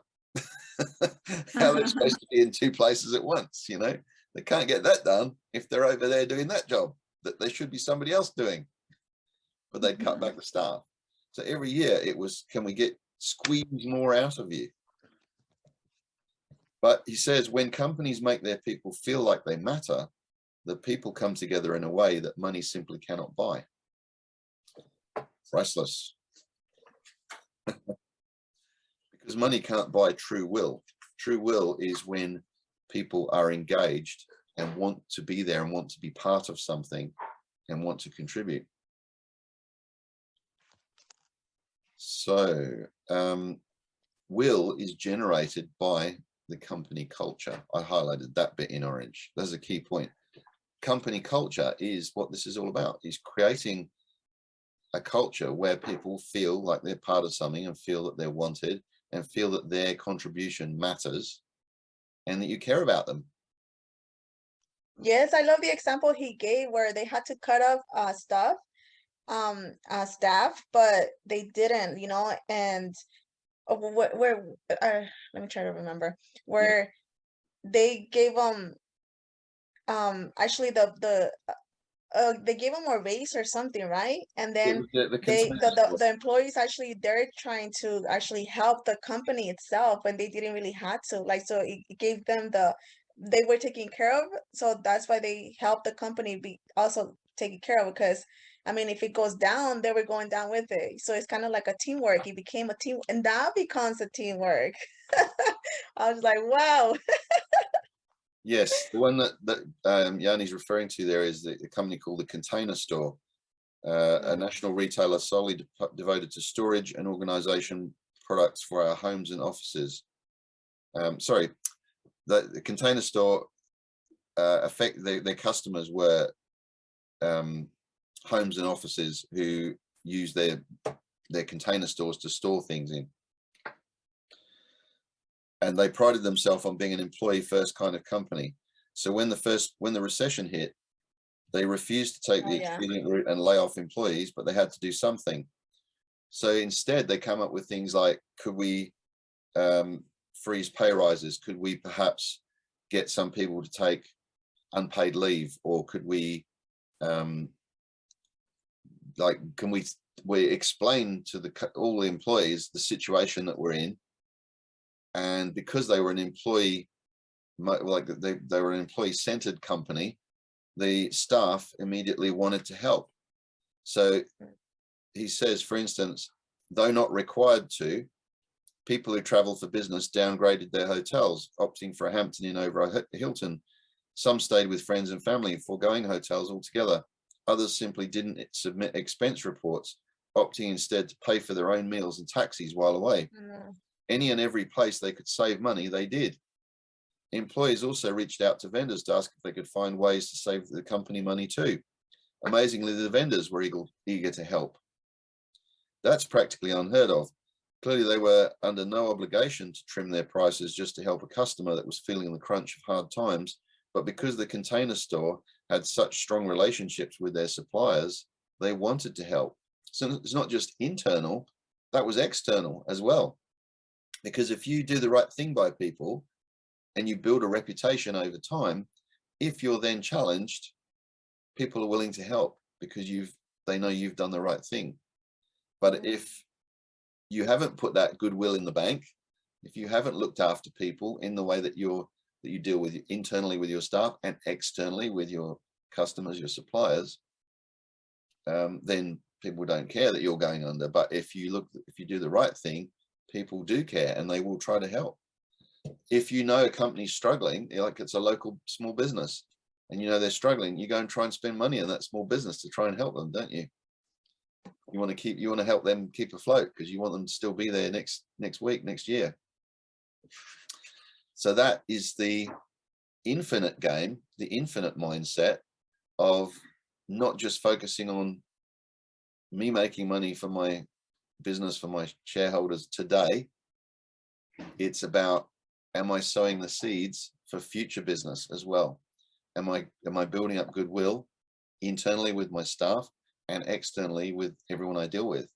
How they're supposed to be in two places at once, you know? They can't get that done if they're over there doing that job that they should be somebody else doing, but they'd cut back the staff. So every year it was, can we squeeze more out of you? But he says when companies make their people feel like they matter, the people come together in a way that money simply cannot buy. Priceless. Because money can't buy true will. True will is when people are engaged and want to be there and want to be part of something and want to contribute. So will is generated by the company culture. I highlighted that bit in orange. That's a key point. Company culture is what this is all about, is creating a culture where people feel like they're part of something and feel that they're wanted and feel that their contribution matters and that you care about them. Yes, I love the example he gave where they had to cut off staff, but they didn't, you know, and where let me try to remember where they gave them actually they gave them a raise or something, right? And then the employees actually, they're trying to actually help the company itself when they didn't really have to, like, so it gave them they were taken care of, so that's why they helped the company be also taken care of, because I mean, if it goes down, they were going down with it. So it's kind of like a teamwork. It became a team, and that becomes a teamwork. I was like, wow. Yes, the one that Yanni's referring to there is the company called the Container Store, a national retailer solely devoted to storage and organization products for our homes and offices. Sorry, the Container Store, their customers were homes and offices who use their container stores to store things in. And they prided themselves on being an employee first kind of company. So when the recession hit, they refused to take the expedient route and lay off employees, but they had to do something. So instead they come up with things like, could we freeze pay rises? Could we perhaps get some people to take unpaid leave? Or could we, can we explain to all the employees the situation that we're in? And because they were an employee, like they were an employee-centered company, the staff immediately wanted to help. So he says, for instance, though not required to, people who travel for business downgraded their hotels, opting for a Hampton Inn over a Hilton. Some stayed with friends and family, foregoing hotels altogether. Others simply didn't submit expense reports, opting instead to pay for their own meals and taxis while away. Any and every place they could save money, they did. employees also reached out to vendors to ask if they could find ways to save the company money too. Amazingly, the vendors were eager to help. That's practically unheard of. Clearly, they were under no obligation to trim their prices just to help a customer that was feeling the crunch of hard times. But because the Container Store had such strong relationships with their suppliers, they wanted to help. So it's not just internal, that was external as well. Because if you do the right thing by people and you build a reputation over time, if you're then challenged, people are willing to help because they know you've done the right thing. But if you haven't put that goodwill in the bank, if you haven't looked after people in the way that you deal with internally with your staff and externally with your customers, your suppliers, then people don't care that you're going under. But if you do the right thing, people do care and they will try to help. If you know a company's struggling, like it's a local small business, and you know they're struggling, you go and try and spend money on that small business to try and help them, don't you? You want to help them keep afloat because you want them to still be there next week, next year. So that is the infinite game, the infinite mindset of not just focusing on me making money for my business, for my shareholders today. It's about, am I sowing the seeds for future business as well? Am I building up goodwill internally with my staff and externally with everyone I deal with?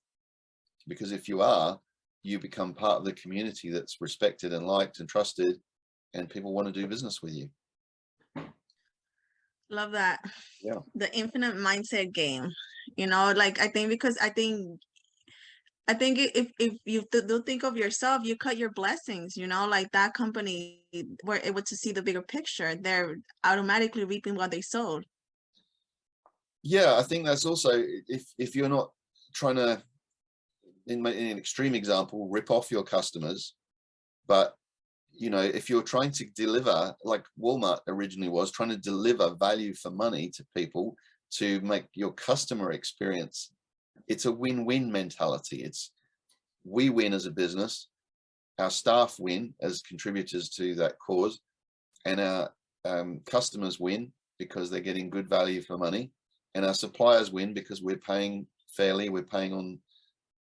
Because if you are, you become part of the community that's respected and liked and trusted, and people want to do business with you. Love that. Yeah. The infinite mindset game. Like I think if you do think of yourself, you cut your blessings, like that company were able to see the bigger picture. They're automatically reaping what they sowed. Yeah, I think that's also, if you're not trying to, in an extreme example, rip off your customers, but if you're trying to deliver, like Walmart originally was, trying to deliver value for money to people to make your customer experience, it's a win-win mentality. It's we win as a business, our staff win as contributors to that cause, and our customers win because they're getting good value for money, and our suppliers win because we're paying fairly, we're paying on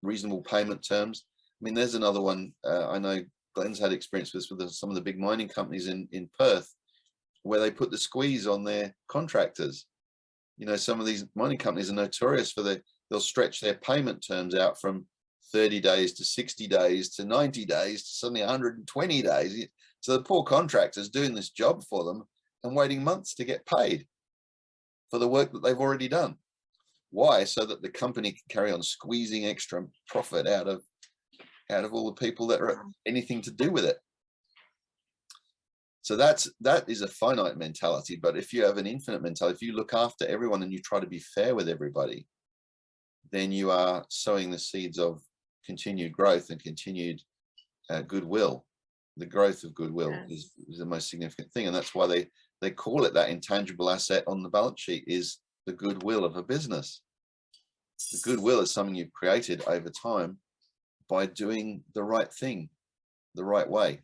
reasonable payment terms. I mean, there's another one. I know Glenn's had experience with some of the big mining companies in Perth, where they put the squeeze on their contractors. Some of these mining companies are notorious for they'll stretch their payment terms out from 30 days to 60 days to 90 days to suddenly 120 days. So the poor contractors doing this job for them and waiting months to get paid for the work that they've already done. Why? So that the company can carry on squeezing extra profit out of all the people that are anything to do with it. So that is a finite mentality. But if you have an infinite mentality, if you look after everyone and you try to be fair with everybody, then you are sowing the seeds of continued growth and continued goodwill. The growth of goodwill is the most significant thing, and that's why they call it that intangible asset on the balance sheet, is the goodwill of a business. The goodwill is something you've created over time by doing the right thing the right way.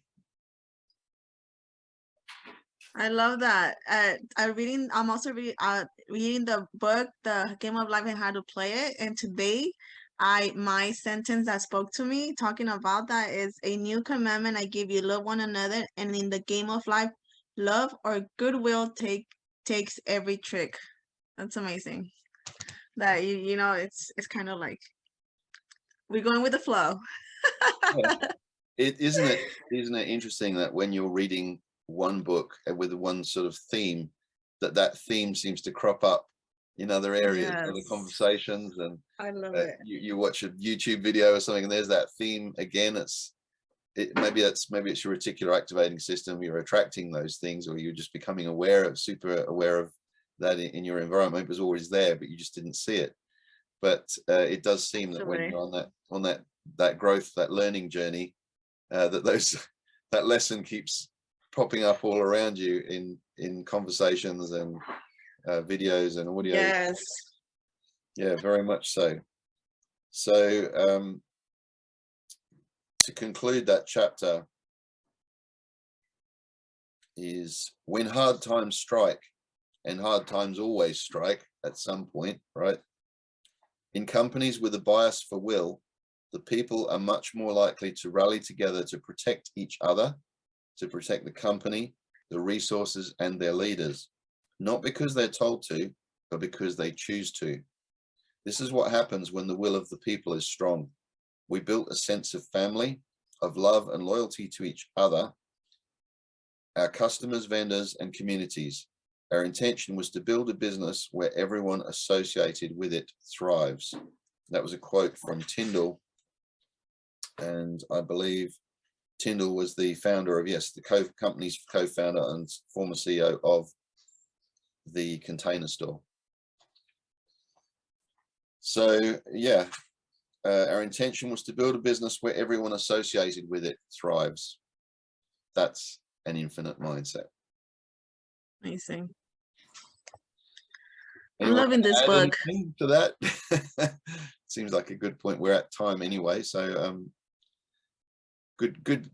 I love that. I'm also reading the book, The Game of Life and How to Play It. And today, my sentence that spoke to me talking about that is, a new commandment I give you, love one another. And in the game of life, love or goodwill takes every trick. That's amazing. That it's kind of like we're going with the flow. Isn't it interesting that when you're reading one book with one sort of theme, that theme seems to crop up in other areas, other conversations, and I love it. You watch a YouTube video or something and there's that theme again. Maybe it's your reticular activating system. You're attracting those things, or you're just becoming super aware of that in your environment. It was always there, but you just didn't see it. But it does seem that when you're on that growth, that learning journey, that lesson keeps popping up all around you in conversations and videos and audio. Yes. Yeah, very much so. So to conclude that chapter, is when hard times strike, and hard times always strike at some point, right? In companies with a bias for will, the people are much more likely to rally together to protect each other, to protect the company, the resources, and their leaders, not because they're told to, but because they choose to. This is what happens when the will of the people is strong. We built a sense of family, of love and loyalty to each other, our customers, vendors, and communities. Our intention was to build a business where everyone associated with it thrives. That was a quote from Tyndall. And I believe Tyndall was the founder of, yes, the company's co-founder and former CEO of the Container Store. So, yeah, our intention was to build a business where everyone associated with it thrives. That's an infinite mindset. Amazing. I'm Anyone loving this add book. anything to that? Seems like a good point. We're at time anyway, so good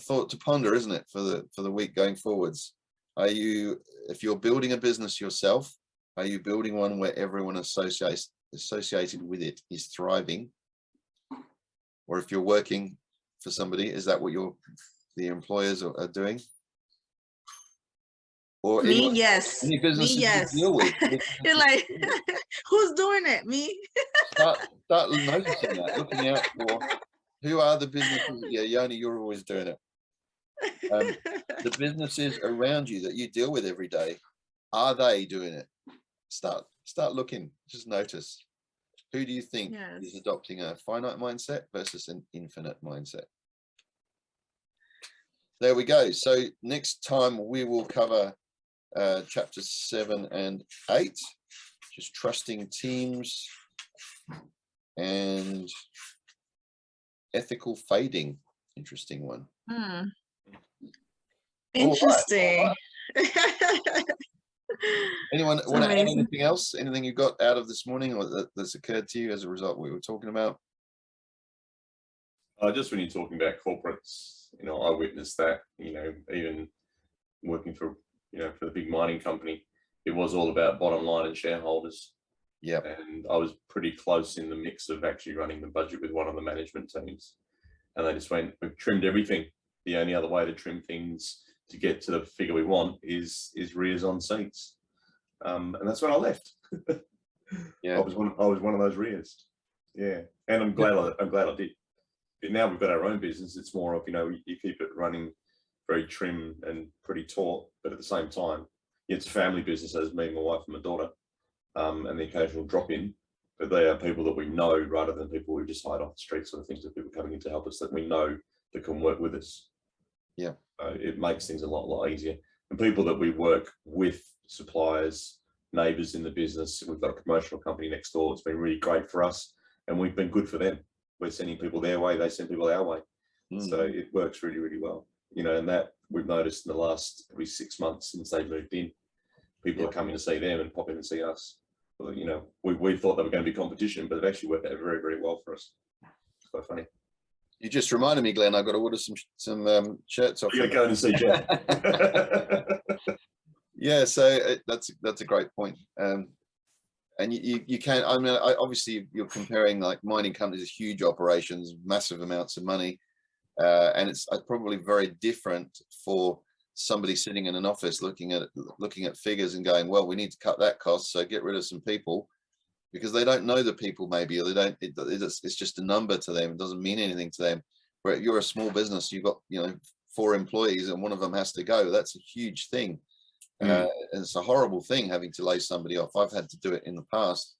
thought to ponder, isn't it, for the week going forwards? Are you, if you're building a business yourself, are you building one where everyone associated with it is thriving? Or if you're working for somebody, is that what the employers are doing? Or Me, anyone, yes. any businesses Me, yes. you deal with? You're like, who's doing it? Me? Start noticing that, looking out for who are the businesses. Yeah, Yoni, you're always doing it. The businesses around you that you deal with every day, are they doing it? Start looking. Just notice. Who do you think is adopting a finite mindset versus an infinite mindset? There we go. So next time we will cover chapters 7 and 8, just trusting teams and ethical fading. Interesting one. Interesting. Anyone want to add anything else? Anything you got out of this morning or that's occurred to you as a result of what we were talking about? Just when you're talking about corporates, I witnessed that, even working for, for the big mining company, it was all about bottom line and shareholders. Yeah. And I was pretty close in the mix of actually running the budget with one of the management teams. And they just went, we've trimmed everything. The only other way to trim things to get to the figure we want is rears on seats. And that's when I left. Yeah. I was one of those rears. Yeah. And I'm glad I did. But now we've got our own business. It's more of, you keep it running very trim and pretty taut, but at the same time, it's a family business as me, my wife and my daughter, and the occasional drop in, but they are people that we know rather than people we just hide off the street sort of things, that people coming in to help us that we know that can work with us. Yeah. It makes things a lot easier. And people that we work with, suppliers, neighbours in the business, we've got a promotional company next door. It's been really great for us and we've been good for them. We're sending people their way, they send people our way. So it works really well. And that we've noticed in the last probably 6 months since they moved in, people are coming to see them and pop in and see us. Well, we thought they were going to be competition, but they've actually worked out very well for us. It's quite funny. You just reminded me, Glenn, I've got to order some shirts off. You're going to see Jeff. Yeah, so that's a great point. And you can, obviously you're comparing like mining companies, huge operations, massive amounts of money, and it's probably very different for somebody sitting in an office looking at figures and going, well, we need to cut that cost, so get rid of some people, because they don't know the people maybe, or they don't. It's just a number to them. It doesn't mean anything to them. Where you're a small business, you've got 4 employees, and one of them has to go. That's a huge thing. And it's a horrible thing having to lay somebody off. I've had to do it in the past,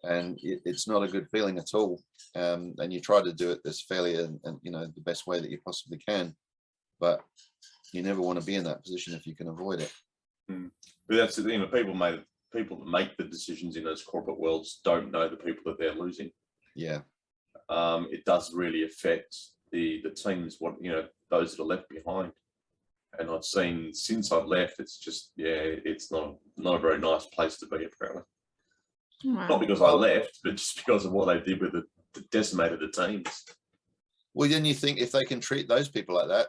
and it's not a good feeling at all. And you try to do it as fairly and the best way that you possibly can, but you never want to be in that position if you can avoid it. But that's the thing. People that make the decisions in those corporate worlds don't know the people that they're losing. Yeah. It does really affect the teams, those that are left behind. And I've seen since I've left, it's just, it's not a very nice place to be, apparently. Wow. Not because I left, but just because of what they did with the decimated the teams. Well, then you think if they can treat those people like that,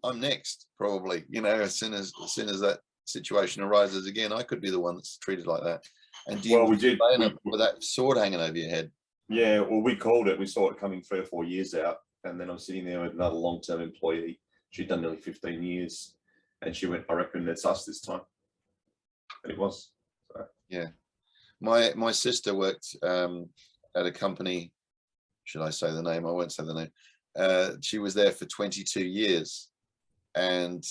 I'm next, probably. You know, as soon as that situation arises again, I could be the one that's treated like that. And do you Well, we did with that sword hanging over your head? Yeah, well, we called it. We saw it coming 3 or 4 years out, and then I'm sitting there with another long-term employee. She'd done nearly 15 years, and she went, "I reckon it's us this time," and it was. So. Yeah, my sister worked at a company. Should I say the name? I won't say the name. She was there for 22 years, and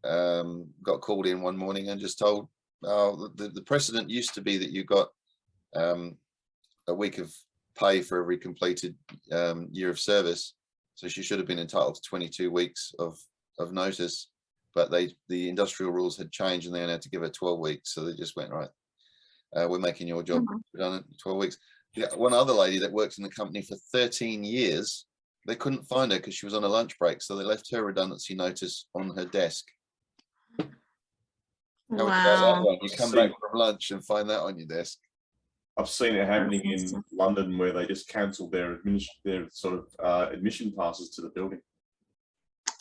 got called in one morning and just told, "Oh, the precedent used to be that you got a week of pay for every completed year of service, so she should have been entitled to 22 weeks of notice, but the industrial rules had changed and they only had to give her 12 weeks, so they just went, right, we're making your job redundant, 12 weeks. Yeah, one other lady that worked in the company for 13 years, they couldn't find her because she was on a lunch break, so they left her redundancy notice on her desk. How would you like that one? You come back from lunch and find that on your desk. I've seen it happening in London where they just cancelled their admission passes to the building.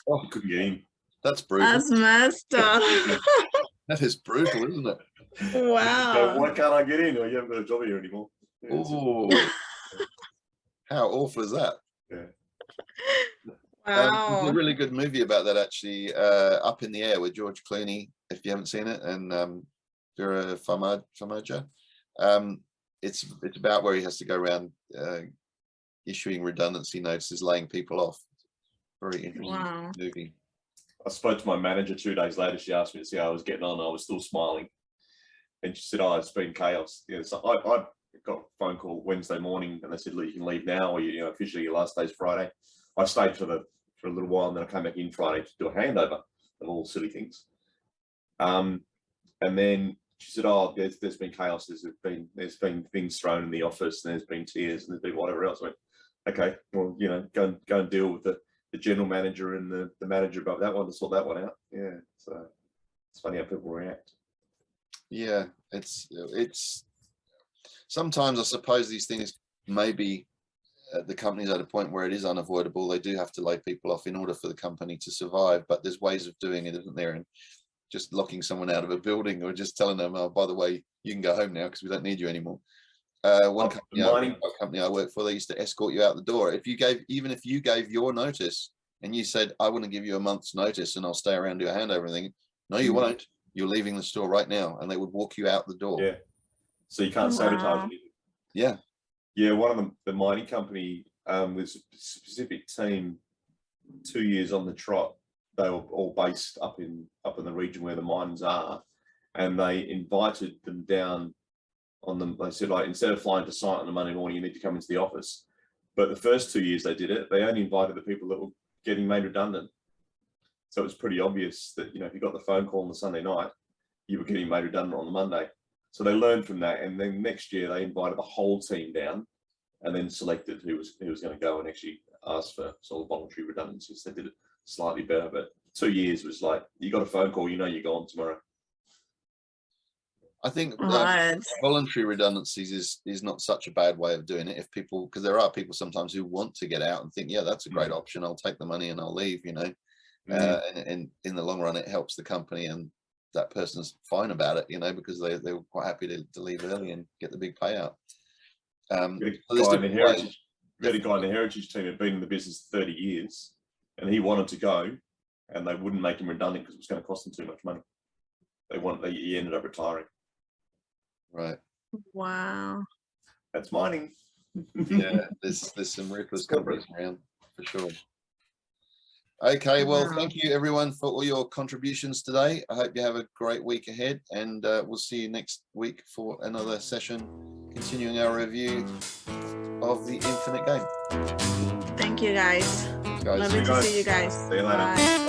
Oh, you couldn't get in. That's brutal. That's messed up. That is brutal, isn't it? Wow. So why can't I get in? Or you haven't got a job here anymore. Yeah, Oh, how awful is that? Yeah. Wow. There's a really good movie about that, actually, Up in the Air with George Clooney, if you haven't seen it, and Vera Farmiga. It's about where he has to go around issuing redundancy notices, laying people off. Very interesting movie. I spoke to my manager 2 days later. She asked me to see how I was getting on. I was still smiling, and she said, "Oh, it's been chaos." Yeah, so I got a phone call Wednesday morning, and they said, "Look, you can leave now, or officially your last day's Friday." I stayed for a little while, and then I came back in Friday to do a handover of all silly things. And then she said, "Oh, there's been chaos. There's been things thrown in the office, and there's been tears, and there's been whatever else." I went, "Okay, well, go and deal with the general manager and the manager above that one to sort that one out." Yeah, so it's funny how people react. Yeah, it's sometimes I suppose these things maybe the company's at a point where it is unavoidable. They do have to lay people off in order for the company to survive, but there's ways of doing it, isn't there? And just locking someone out of a building or just telling them, "Oh, by the way, you can go home now because we don't need you anymore." One company I work for, they used to escort you out the door. Even if you gave your notice and you said, "I want to give you a month's notice and I'll stay around, do a handover," everything. "No, you won't. You're leaving the store right now," and they would walk you out the door. Yeah. So you can't sabotage anything. Yeah. Yeah, one of the mining company with a specific team, 2 years on the trot. They were all based up in the region where the mines are, and they invited them down on them. They said, like, instead of flying to site on a Monday morning, you need to come into the office. But the first 2 years they did it, they only invited the people that were getting made redundant. So it was pretty obvious that, if you got the phone call on the Sunday night, you were getting made redundant on the Monday. So they learned from that, and then next year they invited the whole team down, and then selected who was going to go and actually ask for sort of voluntary redundancies. They did it slightly better, but 2 years was like, you got a phone call, you're gone tomorrow. I think voluntary redundancies is not such a bad way of doing it. If people, because there are people sometimes who want to get out and think, yeah, that's a great option, I'll take the money and I'll leave, and in the long run it helps the company, and that person's fine about it, because they were quite happy to leave early and get the big payout. We had a guy in the heritage team had been in the business 30 years, and he wanted to go, and they wouldn't make him redundant because it was going to cost them too much money. He ended up retiring. Right. Wow. That's mining. Yeah, there's some ruthless companies around for sure. Okay, well, thank you everyone for all your contributions today. I hope you have a great week ahead, and we'll see you next week for another session, continuing our review of the Infinite Game. Thank you, guys. Lovely to see you guys. See you later. Bye.